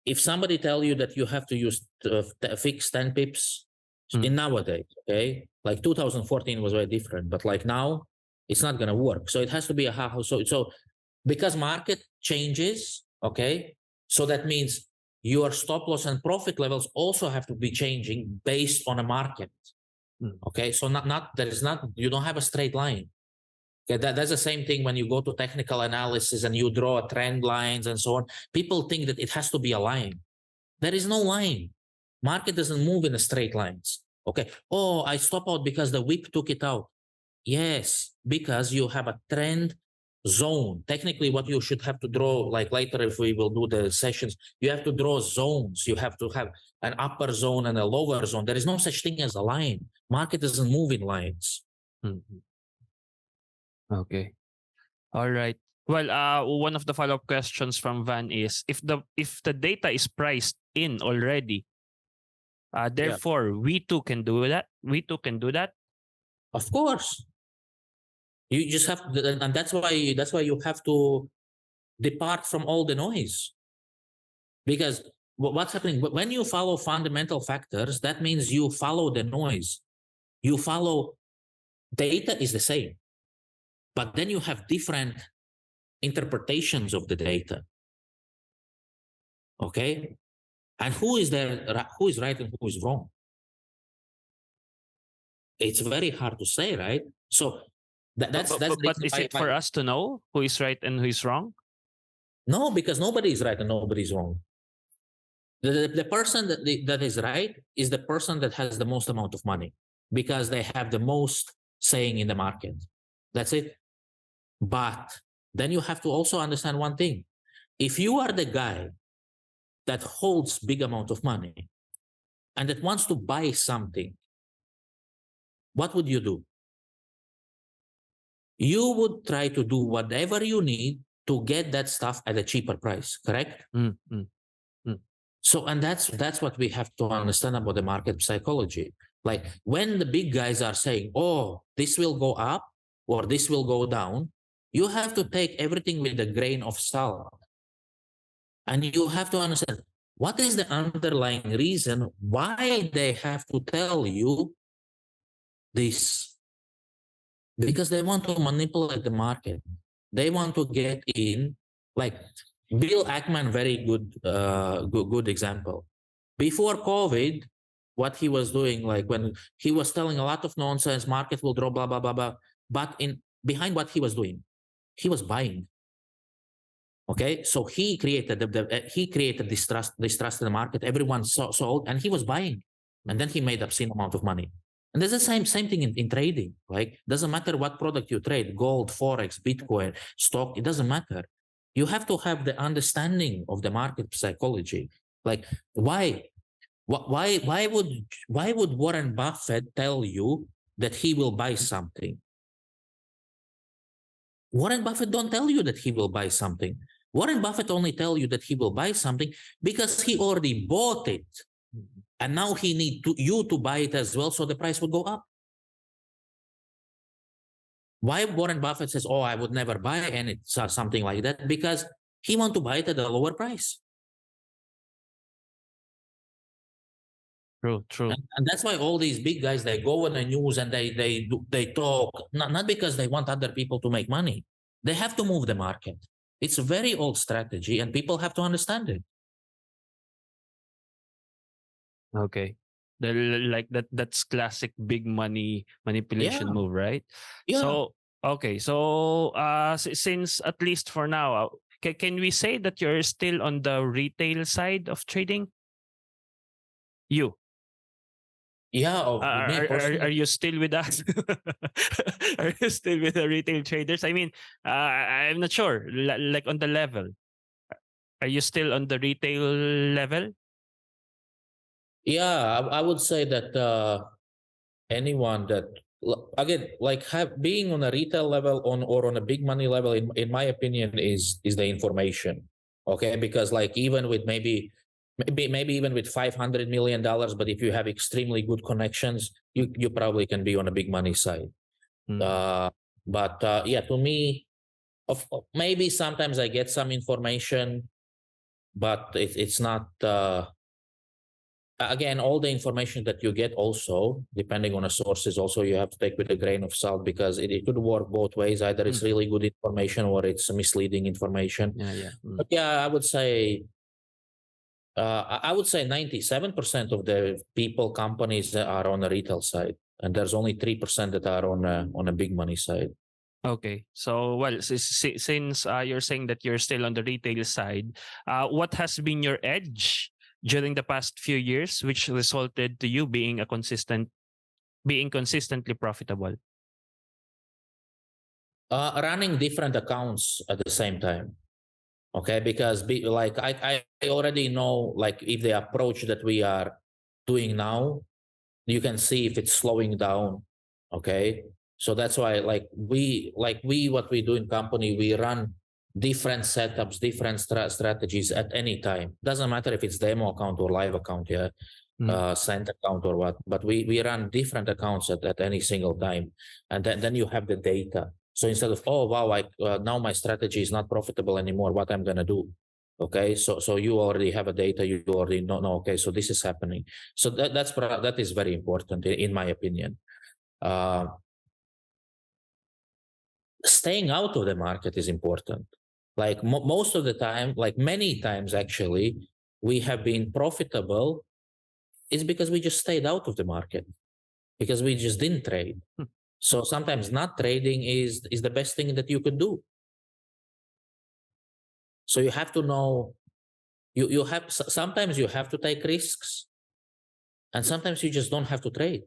if somebody tell you that you have to use fix 10 pips in nowadays, okay? Like 2014 was very different, but like now it's not gonna work. So it has to be a aha. So because market changes, okay? So that means your stop loss and profit levels also have to be changing based on a market. Okay, so you don't have a straight line. Okay, that's the same thing when you go to technical analysis and you draw trend lines and so on. People think that it has to be a line. There is no line. Market doesn't move in a straight lines. Okay. Oh, I stop out because the whip took it out. Yes, because you have a trend zone. Technically, what you should have to draw, like later if we will do the sessions, you have to draw zones. You have to have an upper zone and a lower zone. There is no such thing as a line. Market doesn't move in lines. Okay. All right. Well, one of the follow-up questions from Van is if the data is priced in already, Therefore, we too can do that. We too can do that. Of course. You just have to, and that's why you have to depart from all the noise. Because what's happening when you follow fundamental factors, that means you follow the noise. You follow data is the same, but then you have different interpretations of the data. Okay? And who is right and who is wrong? It's very hard to say, right? So that's but is it for us to know who is right and who is wrong? No, because nobody is right and nobody is wrong. The person that is right is the person that has the most amount of money because they have the most saying in the market. That's it. But then you have to also understand one thing. If you are the guy that holds big amount of money and that wants to buy something, what would you do? You would try to do whatever you need to get that stuff at a cheaper price, correct? So, and that's what we have to understand about the market psychology. Like when the big guys are saying, oh, this will go up or this will go down, you have to take everything with a grain of salt. And you have to understand what is the underlying reason why they have to tell you this. Because they want to manipulate the market. They want to get in, like Bill Ackman, very good example. Before COVID, what he was doing, like when he was telling a lot of nonsense, market will drop, blah, blah, blah, blah. But behind what he was doing, he was buying. Okay, so he created distrust in the market. Everyone sold, and he was buying, and then he made obscene amount of money. And there's the same thing in trading. Like doesn't matter what product you trade, gold, forex, Bitcoin, stock. It doesn't matter. You have to have the understanding of the market psychology. Like why would Warren Buffett tell you that he will buy something? Warren Buffett don't tell you that he will buy something. Warren Buffett only tell you that he will buy something because he already bought it. And now he needs you to buy it as well, so the price will go up. Why Warren Buffett says, oh, I would never buy any something like that? Because he wants to buy it at a lower price. True. And that's why all these big guys, they go on the news and they talk, not because they want other people to make money. They have to move the market. It's a very old strategy and people have to understand it. Okay. Like that's classic big money manipulation move, right? Yeah. So okay. So since at least for now, can we say that you're still on the retail side of trading? You. Yeah. Are you still with us? Are you still with the retail traders? I mean, I'm not sure. Like on the level, are you still on the retail level? Yeah, I would say that anyone that again like being on a retail level or on a big money level, in my opinion, is the information. Okay, because like even with maybe even with $500 million, but if you have extremely good connections, you probably can be on a big money side. But yeah, to me, maybe sometimes I get some information, but it's not. Again, all the information that you get also, depending on the sources, also you have to take with a grain of salt because it could work both ways. Either it's really good information or it's misleading information. But yeah, I would say 97% of the companies that are on the retail side, and there's only 3% that are on a big money side. Okay, so well, since you're saying that you're still on the retail side, what has been your edge during the past few years, which resulted to you being consistently profitable? Running different accounts at the same time. Okay, because like I already know, like if the approach that we are doing now, you can see if it's slowing down. Okay, so that's why what we do in company, we run different setups, different strategies at any time. Doesn't matter if it's demo account or live account. Yeah, cent account or what, but we run different accounts at any single time, and then you have the data. So instead of, oh wow, now my strategy is not profitable anymore, what I'm gonna do? Okay, so you already have a data, you already know, okay, so this is happening. So that is very important in my opinion. Staying out of the market is important. Like most of the time, like many times actually, we have been profitable is because we just stayed out of the market, because we just didn't trade. So sometimes not trading is the best thing that you could do. So you have to know, you have, sometimes you have to take risks, and sometimes you just don't have to trade.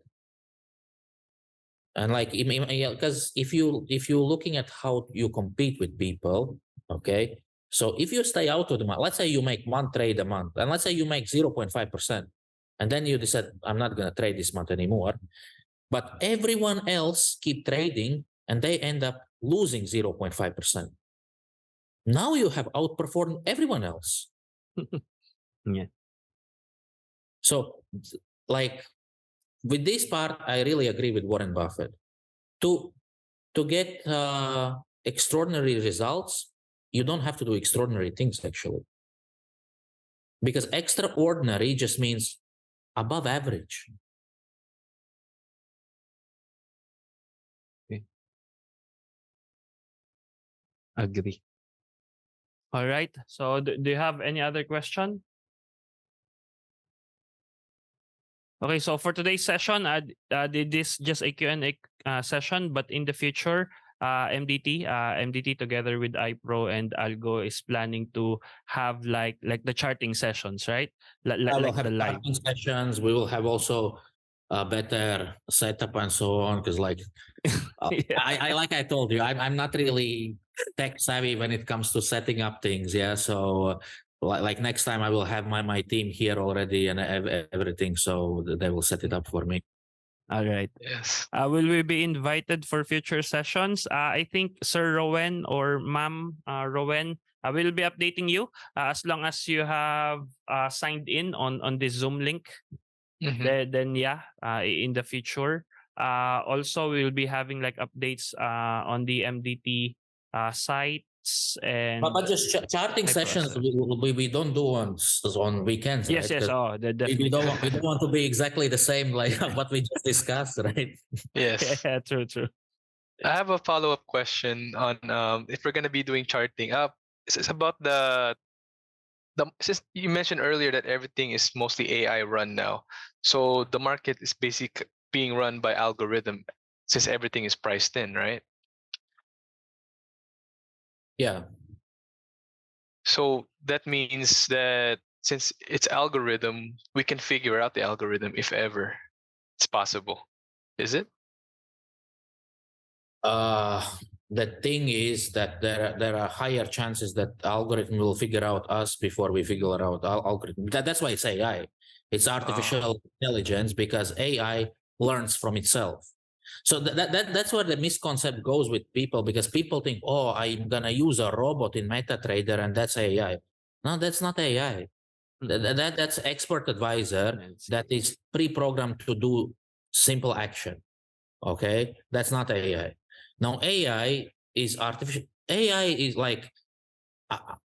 And like, because if you're looking at how you compete with people, okay, so if you stay out of the market, let's say you make one trade a month, and let's say you make 0.5%, and then you decide, I'm not going to trade this month anymore, but everyone else keep trading and they end up losing 0.5%. Now you have outperformed everyone else. Yeah. So like with this part, I really agree with Warren Buffett. To get extraordinary results, you don't have to do extraordinary things actually. Because extraordinary just means above average. Agree. All right. So do you have any other question? Okay, so for today's session, this just a Q&A session, but in the future, MDT together with iPro and Algo is planning to have like the charting sessions, right? We'll Like have the live. charting sessions. We will have also a better setup and so on. Because like, Yeah. I told you, I'm not really tech savvy when it comes to setting up things. Yeah, so like next time I will have my team here already and everything, so they will set it up for me. All right. Yes. Will we be invited for future sessions? I think Sir Rowan or Ma'am Rowan will be updating you as long as you have signed in on this Zoom link. Then yeah, in the future. Also, we'll be having like updates on the MDT sites and. But just charting sessions we don't do on weekends, yes, right? yes. Oh, definitely. We don't want to be exactly the same like what we just discussed, right? Yes. Yeah, true. I have a follow-up question on if we're gonna be doing charting. It's about the since you mentioned earlier that everything is mostly AI run now, so the market is being run by algorithm since everything is priced in, right? Yeah. So that means that since it's algorithm, we can figure out the algorithm if ever it's possible. Is it? The thing is that there are higher chances that algorithm will figure out us before we figure out algorithm. That's why it's AI. It's artificial intelligence, because AI learns from itself. So that's where the misconcept goes with people, because people think, oh, I'm gonna use a robot in MetaTrader and that's AI. No, that's not AI. That's expert advisor that is pre-programmed to do simple action. Okay, that's not AI. Now AI is artificial. AI is like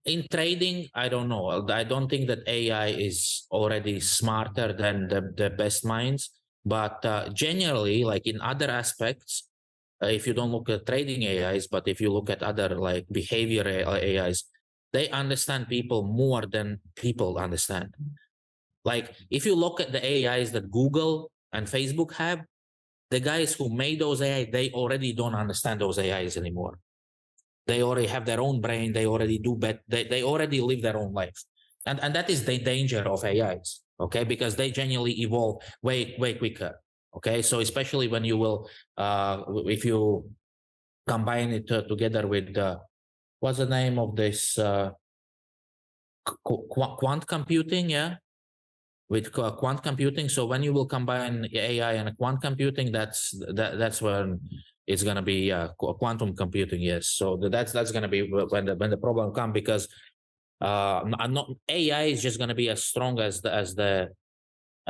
in trading. I don't know. I don't think that AI is already smarter than the best minds. But generally, like in other aspects, if you don't look at trading AIs, but if you look at other like behavior AIs, they understand people more than people understand. Like if you look at the AIs that Google and Facebook have, the guys who made those AI, they already don't understand those AIs anymore. They already have their own brain. They already do they already live their own life. And that is the danger of AIs, okay? Because they genuinely evolve way quicker, okay? So especially when you will, if you combine it together with, what's the name of this, quant computing, yeah? With quant computing. So when you will combine AI and quant computing, that's when it's going to be quantum computing. Yes. So that's going to be when the problem comes, because AI is just going to be as strong as the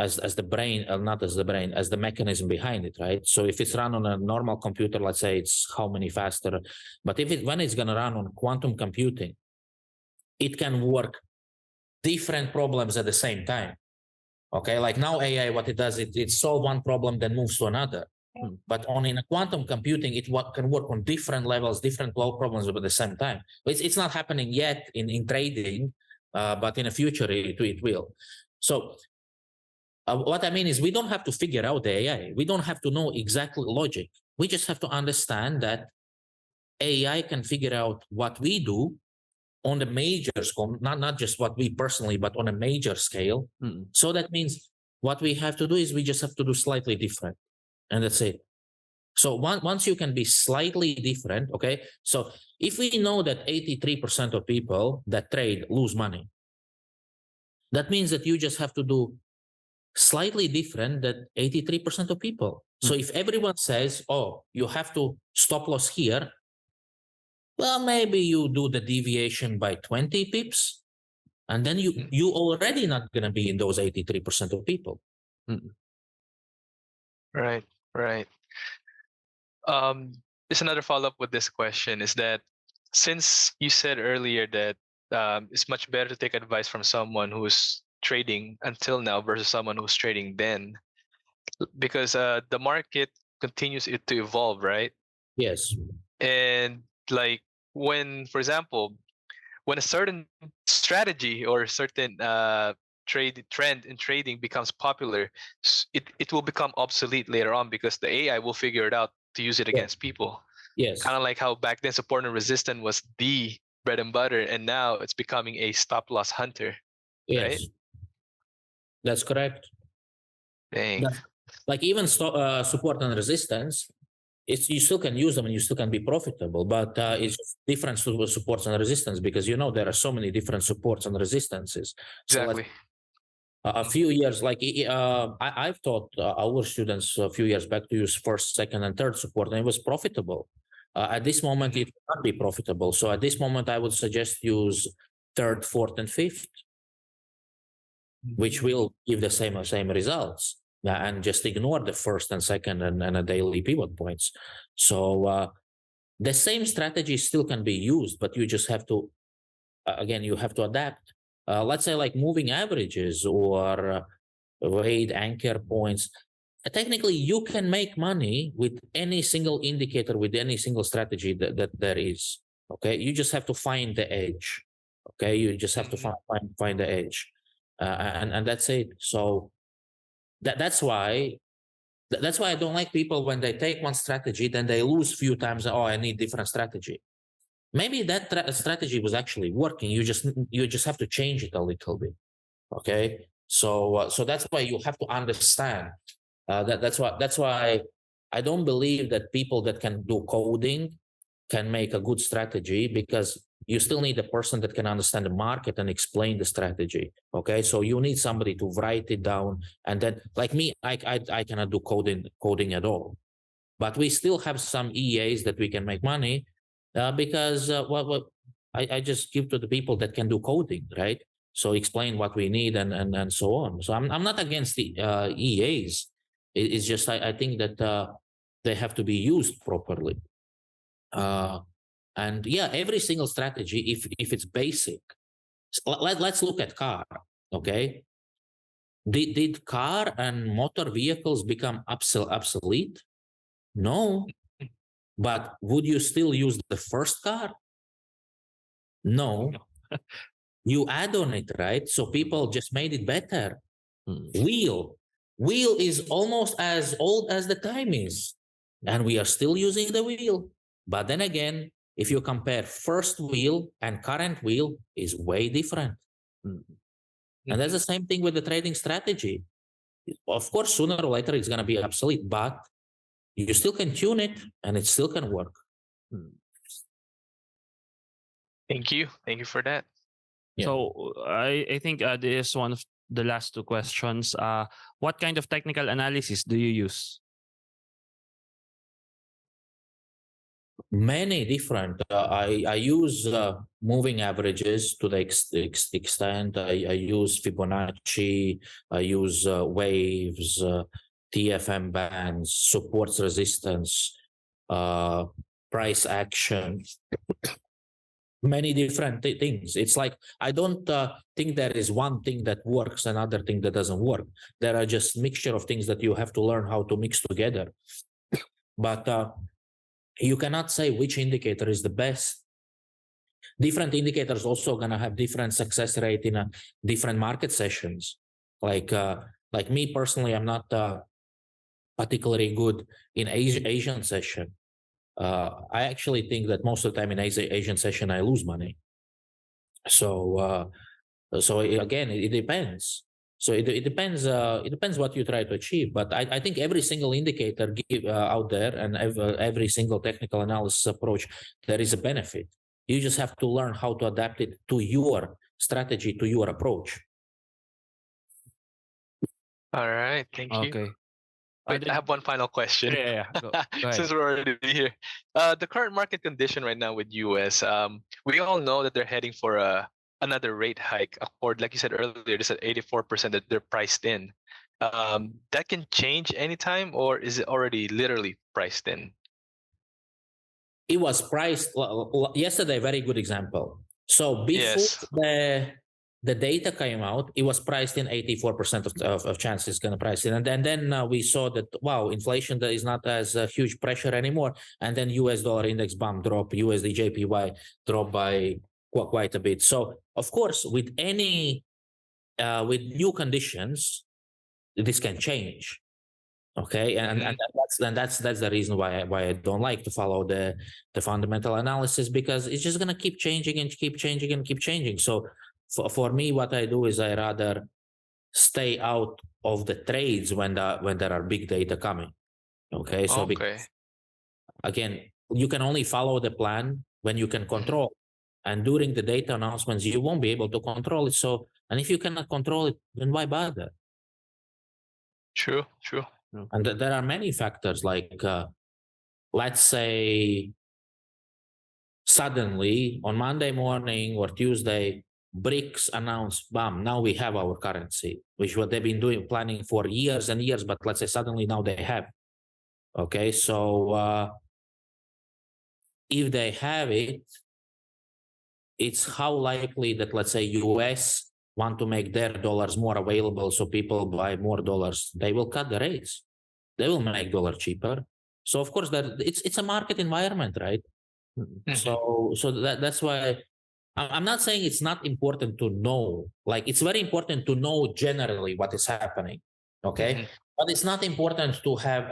as the brain, not as the brain, as the mechanism behind it, right? So if it's run on a normal computer, let's say it's how many faster, but when it's going to run on quantum computing, it can work different problems at the same time. Okay, like now AI, what it does, it solves one problem, then moves to another. But in a quantum computing, it can work on different levels, different problems at the same time. It's not happening yet in trading, but in the future it will. So what I mean is we don't have to figure out the AI. We don't have to know exactly logic. We just have to understand that AI can figure out what we do on the major scale, not just what we personally, but on a major scale. So that means what we have to do is we just have to do slightly different. And that's it. So once you can be slightly different, okay? So if we know that 83% of people that trade lose money, that means that you just have to do slightly different than 83% of people. So if everyone says, oh, you have to stop loss here, well, maybe you do the deviation by 20 pips, and then you already not going to be in those 83% of people. Right. Just another follow-up with this question is that since you said earlier that it's much better to take advice from someone who's trading until now versus someone who's trading then, because the market continues to evolve, right? Yes. And like when, for example, when a certain strategy or a certain trend in trading becomes popular, it will become obsolete later on because the AI will figure it out to use it against people. Yes. Kind of like how back then support and resistance was the bread and butter, and now it's becoming a stop loss hunter. Yes. Right? That's correct. Dang. Like even support and resistance, you still can use them and you still can be profitable, but it's different supports and resistance because there are so many different supports and resistances. Exactly. So a few years, like I've taught our students a few years back to use first, second, and third support, and it was profitable. At this moment, it will not be profitable. So at this moment, I would suggest use third, fourth, and fifth, which will give the same results. And just ignore the first and second and a daily pivot points. So the same strategy still can be used, but you just have to, again, you have to adapt. Let's say like moving averages or weight anchor points. Technically, you can make money with any single indicator, with any single strategy that there is. Okay, you just have to find the edge. Okay, you just have to find the edge, and that's it. So that's why I don't like people when they take one strategy, then they lose few times. Oh, I need different strategy. Maybe that strategy was actually working. You just have to change it a little bit. Okay, so that's why you have to understand. That's why I don't believe that people that can do coding can make a good strategy, because you still need a person that can understand the market and explain the strategy. Okay, so you need somebody to write it down, and then like me, I cannot do coding at all, but we still have some EAs that we can make money because I just give to the people that can do coding, right? So explain what we need and so on. So I'm not against the EAs. It's just I think that they have to be used properly. And yeah, every single strategy, if it's basic, let's look at car. Okay, did car and motor vehicles become obsolete? No, but would you still use the first car? No. You add on it, right? So people just made it better. Wheel is almost as old as the time is, and we are still using the wheel. But then again, if you compare first wheel and current wheel, is way different. And that's the same thing with the trading strategy. Of course, sooner or later it's going to be obsolete, but you still can tune it and it still can work. Thank you for that. Yeah. So I think this is one of the last two questions. What kind of technical analysis do you use? Many different. I use moving averages to the extent. I use Fibonacci. I use waves, TFM bands, supports, resistance, price action. Many different things. It's like I don't think there is one thing that works, another thing that doesn't work. There are just mixture of things that you have to learn how to mix together. But you cannot say which indicator is the best. Different indicators also going to have different success rate in different market sessions. Like me personally, I'm not particularly good in Asian session. I actually think that most of the time in Asian session, I lose money. So again, it depends. So it depends. It depends what you try to achieve. But I think every single indicator out there and every single technical analysis approach, there is a benefit. You just have to learn how to adapt it to your strategy, to your approach. All right, thank you. Okay. Wait, I have one final question. Yeah. Go ahead. Since we're already here, the current market condition right now with US, we all know that they're heading for another rate hike. Like you said earlier, they said 84% that they're priced in. That can change anytime, or is it already literally priced in? It was priced yesterday. Very good example. So before Yes. the data came out, it was priced in 84% of chances going to price in. And then we saw that, wow, inflation is not as huge pressure anymore. And then US dollar index bump drop, USD JPY drop by quite a bit. So of course, with with new conditions, this can change. Okay, and that's the reason why I don't like to follow the fundamental analysis, because it's just gonna keep changing and keep changing and keep changing. So for me, what I do is I rather stay out of the trades when there are big data coming. Okay, so because, again, you can only follow the plan when you can control, and during the data announcements you won't be able to control it. So, and if you cannot control it, then why bother? True. And there are many factors, like let's say suddenly on Monday morning or Tuesday, BRICS announced, bam, now we have our currency, which what they've been planning for years and years, but let's say suddenly now they have. Okay, so if they have it, it's how likely that, let's say, US want to make their dollars more available so people buy more dollars. They will cut the rates. They will make dollar cheaper. So of course that it's a market environment, right? So that's why I'm not saying it's not important to know. Like, it's very important to know generally what is happening. Okay, but it's not important to have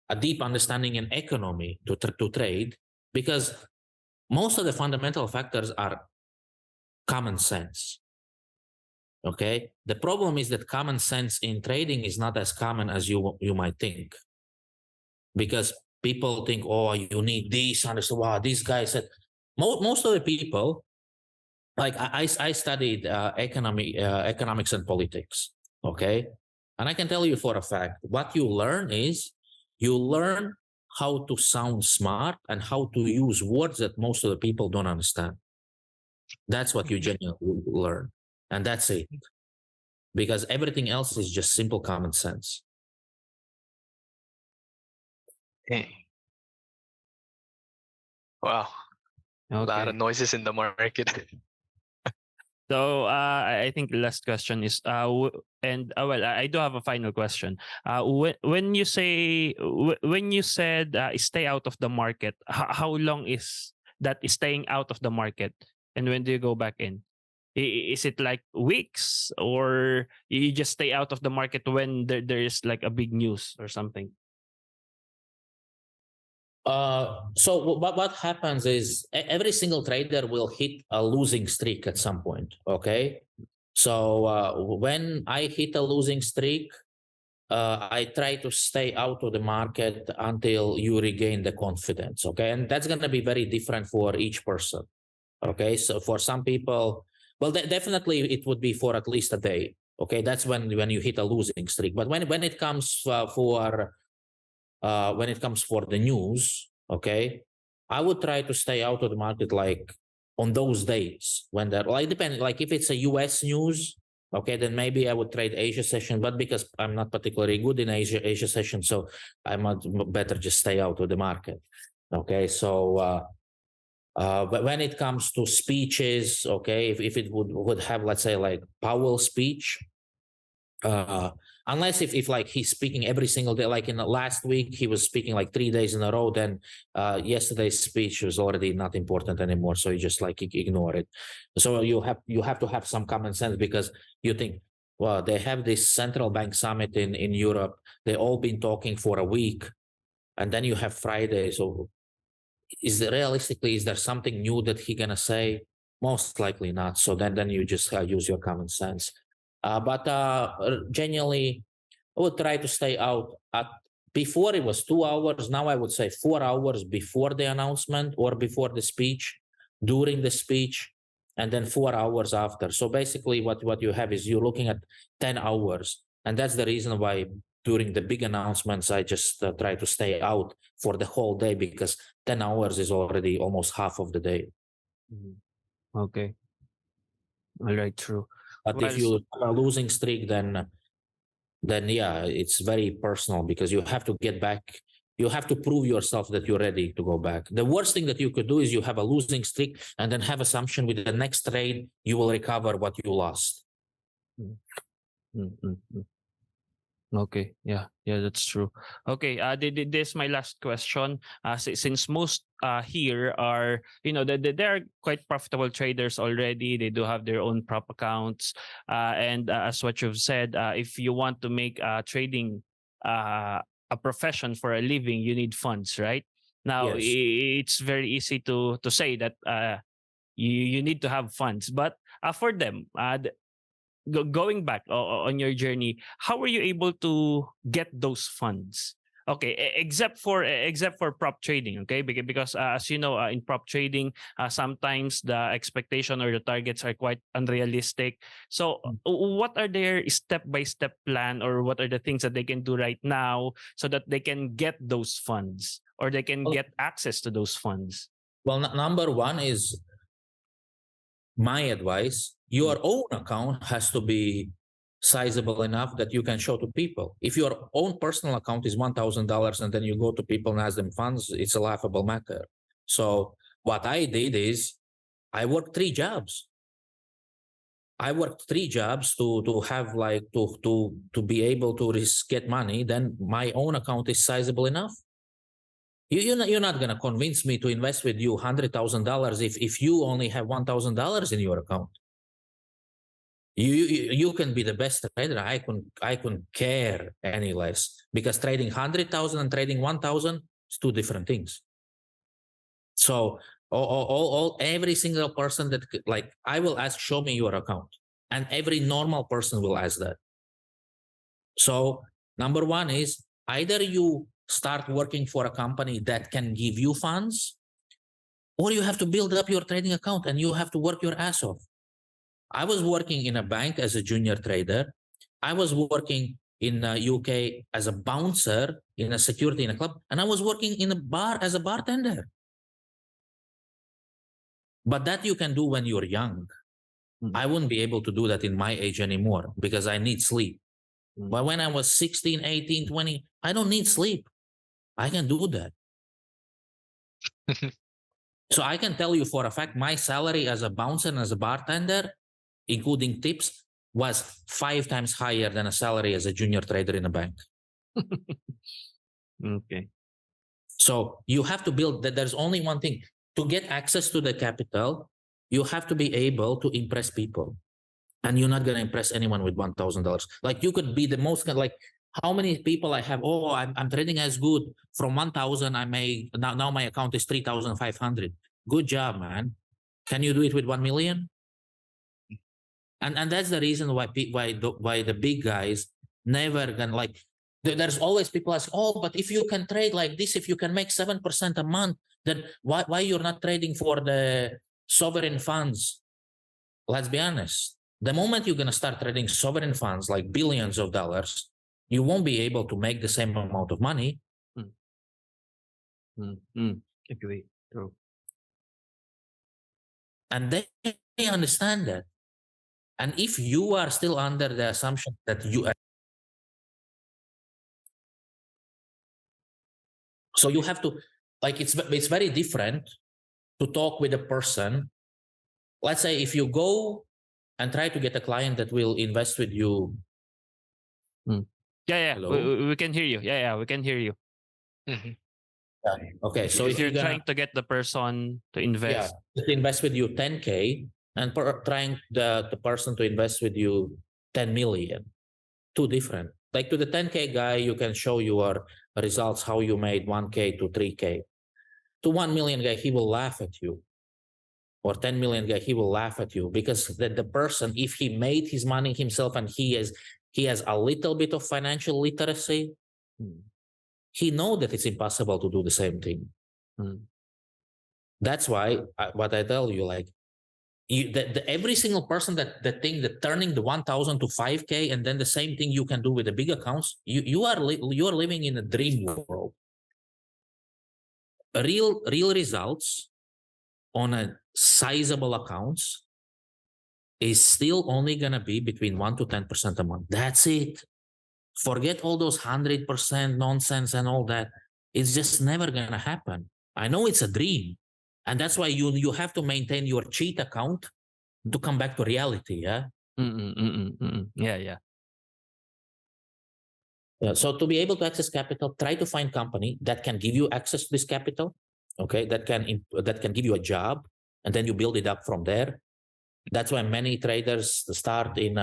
a deep understanding in economy to trade, because most of the fundamental factors are common sense. Okay, the problem is that common sense in trading is not as common as you might think, because people think, oh, you need this, and so, wow, this guy said. Most of the people, like I studied economics and politics. Okay, and I can tell you for a fact, what you learn is you learn how to sound smart and how to use words that most of the people don't understand. That's what you genuinely learn, and that's it. Because everything else is just simple common sense. Hey. Wow. A lot of noises in the market. So I think the last question is well, I do have a final question. When you say when you said stay out of the market, how long is that staying out of the market, and when do you go back in? Is it like weeks, or you just stay out of the market when there is like a big news or something? So what happens is every single trader will hit a losing streak at some point. Okay, so when I hit a losing streak, I try to stay out of the market until you regain the confidence. Okay, and that's going to be very different for each person. Okay, so for some people, well, definitely it would be for at least a day. Okay, that's when you hit a losing streak. But when it comes for the news, okay, I would try to stay out of the market like on those days when they're like depending, like if it's a US news, okay, then maybe I would trade Asia session, but because I'm not particularly good in Asia session, so I might better just stay out of the market. Okay, so but when it comes to speeches, okay, if it would have, let's say, like Powell's speech, unless if like he's speaking every single day, like in the last week he was speaking like 3 days in a row, then yesterday's speech was already not important anymore, so you just like ignore it. So you have to have some common sense, because you think, well, they have this central bank summit in Europe, they all been talking for a week, and then you have Friday. So is there something new that he gonna say? Most likely not. So then you just use your common sense. But genuinely, I would try to stay out at, before it was 2 hours. Now I would say 4 hours before the announcement or before the speech, during the speech, and then 4 hours after. So basically what you have is you're looking at 10 hours. And that's the reason why during the big announcements, I just try to stay out for the whole day, because 10 hours is already almost half of the day. Okay. All right, true. But Well, if you have a losing streak, then yeah, it's very personal, because you have to get back. You have to prove yourself that you're ready to go back. The worst thing that you could do is you have a losing streak and then have assumption with the next trade you will recover what you lost. Okay, yeah, that's true. Okay, this is my last question. Since most here are, they're quite profitable traders already. They do have their own prop accounts, and as what you've said, if you want to make trading a profession for a living, you need funds, right? Now, Yes. it's very easy to say that you need to have funds, but for them, going back on your journey, how were you able to get those funds? Okay, except for prop trading, okay, because as you know, in prop trading, sometimes the expectation or the targets are quite unrealistic. So, what are their step by step plan, or what are the things that they can do right now so that they can get those funds, or they can get access to those funds? Well, number one is my advice: your own account has to be sizable enough that you can show to people. If your own personal account is $1,000 and then you go to people and ask them funds, it's a laughable matter. So what I did is I worked 3 jobs. I worked 3 jobs to have like to be able to get money. Then my own account is sizable enough. You're not going to convince me to invest with you $100,000 if you only have $1,000 in your account. You can be the best trader. I couldn't care any less, because trading 100,000 and trading 1,000 is 2 different things. So every single person that, like, I will ask, show me your account, and every normal person will ask that. So number one is either you start working for a company that can give you funds, or you have to build up your trading account and you have to work your ass off. I was working in a bank as a junior trader. I was working in the UK as a bouncer in a security in a club, and I was working in a bar as a bartender. But that you can do when you're young. I wouldn't be able to do that in my age anymore, because I need sleep. But when I was 16, 18, 20, I don't need sleep. I can do that. So I can tell you for a fact, my salary as a bouncer and as a bartender, including tips, was 5 times higher than a salary as a junior trader in a bank. Okay. So you have to build that. There's only one thing: to get access to the capital, you have to be able to impress people. And you're not going to impress anyone with $1,000. Like, you could be the most, like, how many people I have? Oh, I'm trading as good. From 1,000, I may now my account is 3,500. Good job, man. Can you do it with 1 million? And that's the reason why the big guys never gonna, like, there's always people ask, oh, but if you can trade like this, if you can make 7% a month, then why you're not trading for the sovereign funds? Let's be honest. The moment you're going to start trading sovereign funds, like billions of dollars, you won't be able to make the same amount of money. Agree. True. And they understand that. And if you are still under the assumption that so you have to, like, it's very different to talk with a person. Let's say if you go and try to get a client that will invest with you. Yeah, Hello? we can hear you. Yeah, we can hear you. Mhm. Okay, so if you're gonna, trying to get the person to invest, to invest with you 10K and trying the person to invest with you 10 million, two different. Like to the 10K guy, you can show your results, how you made 1K to 3K. To 1 million guy, he will laugh at you. Or 10 million guy, he will laugh at you because the person, if he made his money himself and he has a little bit of financial literacy, he know that it's impossible to do the same thing. That's why what I tell you, like, every single person that think that turning the 1,000 to 5K and then the same thing you can do with the big accounts, you are living in a dream world. Real results on a sizable accounts is still only gonna be between 1 to 10% a month. That's it. Forget all those 100% nonsense and all that. It's just never gonna happen. I know it's a dream, and that's why you have to maintain your cheat account to come back to reality. Yeah. Yeah. So to be able to access capital, try to find company that can give you access to this capital. Okay, that can give you a job, and then you build it up from there. That's why many traders start in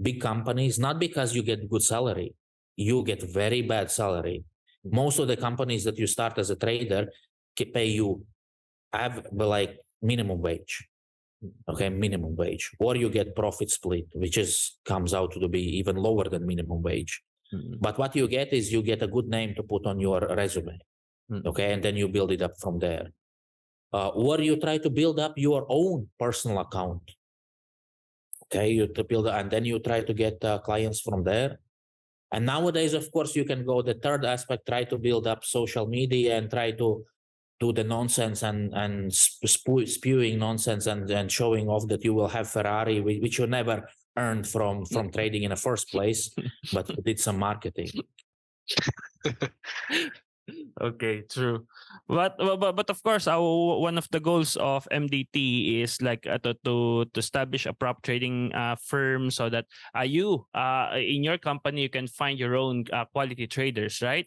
big companies, not because you get good salary. You get very bad salary. Most of the companies that you start as a trader pay you like minimum wage. Okay, minimum wage, or you get profit split, which comes out to be even lower than minimum wage. But what you get is you get a good name to put on your resume. Okay, and then you build it up from there. Or you try to build up your own personal account. Okay, and then you try to get clients from there. And nowadays, of course, you can go the third aspect, try to build up social media and try to do the nonsense and spewing nonsense and showing off that you will have Ferrari, which you never earned from trading in the first place, but you did some marketing. Okay, true. But of course, one of the goals of MDT is like to establish a prop trading firm so that you in your company you can find your own quality traders, right?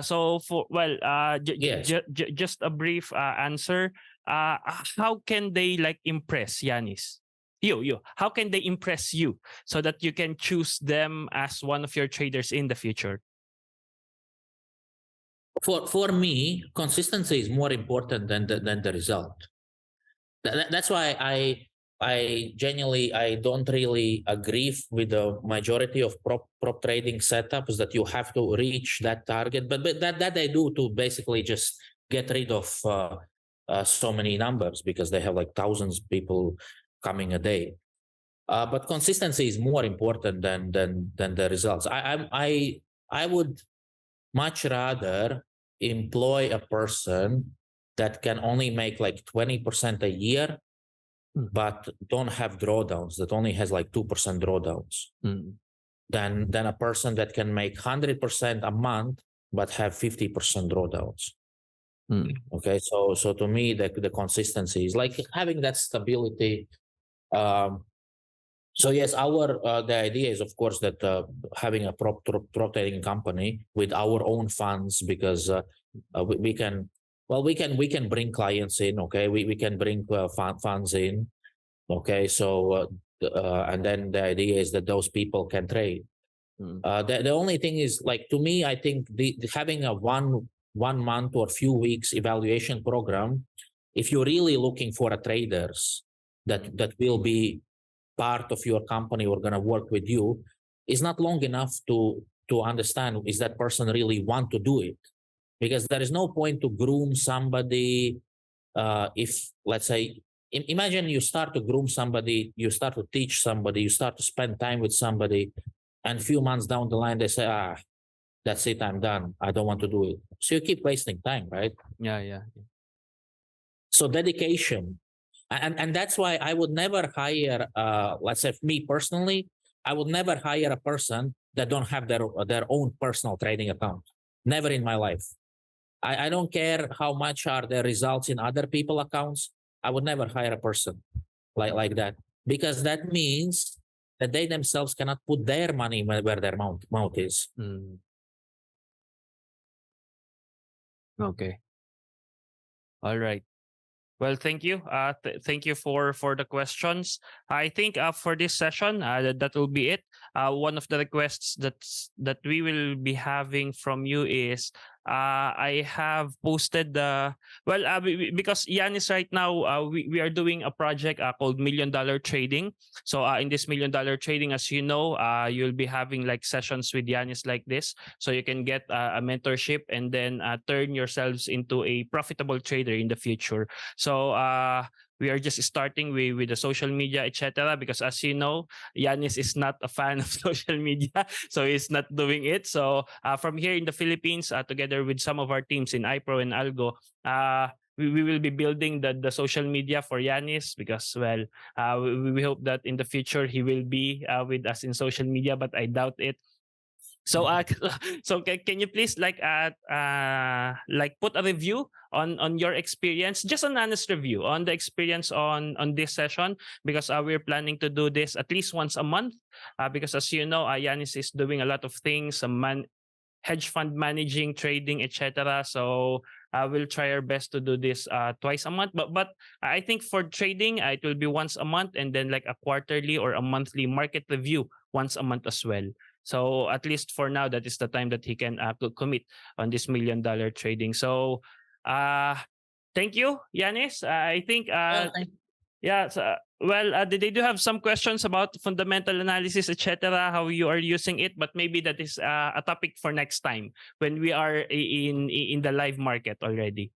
So for Yes. just a brief answer. How can they like impress Yanis? You. How can they impress you so that you can choose them as one of your traders in the future? For me, consistency is more important than the result. That's why I genuinely I don't really agree with the majority of prop trading setups that you have to reach that target, but that they do to basically just get rid of so many numbers because they have like thousands of people coming a day. But consistency is more important than the results. I would much rather employ a person that can only make like 20% a year, but don't have drawdowns, that only has like 2% drawdowns, than a person that can make 100% a month, but have 50% drawdowns. Okay, so to me, the consistency is like having that stability. So yes, the idea is of course that having a prop trading company with our own funds, because we can bring clients in. Okay, we can bring funds in. Okay, so and then the idea is that those people can trade. The only thing is, like, to me, I think having a one month or few weeks evaluation program, if you're really looking for a traders that will be part of your company or going to work with you, is not long enough to understand is that person really want to do it, because there is no point to groom somebody. If, let's say, imagine you start to groom somebody, you start to teach somebody, you start to spend time with somebody, and a few months down the line they say, that's it, I'm done, I don't want to do it. So you keep wasting time, right? Yeah. So dedication, and that's why I would never hire. Let's say me personally, I would never hire a person that don't have their own personal trading account. Never in my life. I don't care how much are the results in other people accounts. I would never hire a person like that, because that means that they themselves cannot put their money where their mouth is. Mm. Okay. All right. Well, thank you. Thank you for the questions. I think for this session, that will be it. One of the requests that we will be having from you is I have posted the because Yanis right now we are doing a project called $1 Million Trading. So in this $1 Million Trading, as you know, you'll be having like sessions with Yanis like this, so you can get a mentorship and then turn yourselves into a profitable trader in the future. So we are just starting with the social media, etc. Because as you know, Yanis is not a fan of social media, so he's not doing it. So from here in the Philippines, together with some of our teams in iPro and Algo, we will be building the social media for Yanis, because we hope that in the future he will be with us in social media, but I doubt it. So so can you please like put a review on your experience, just an honest review on the experience on this session, because we're planning to do this at least once a month, because as you know, Yanis is doing a lot of things, hedge fund managing, trading, etc. So we'll try our best to do this twice a month. But I think for trading, it will be once a month, and then like a quarterly or a monthly market review once a month as well. So at least for now, that is the time that he can commit on this $1 Million Trading. So thank you, Yanis. I think yeah. So, they do have some questions about fundamental analysis, etc. How you are using it, but maybe that is a topic for next time when we are in the live market already.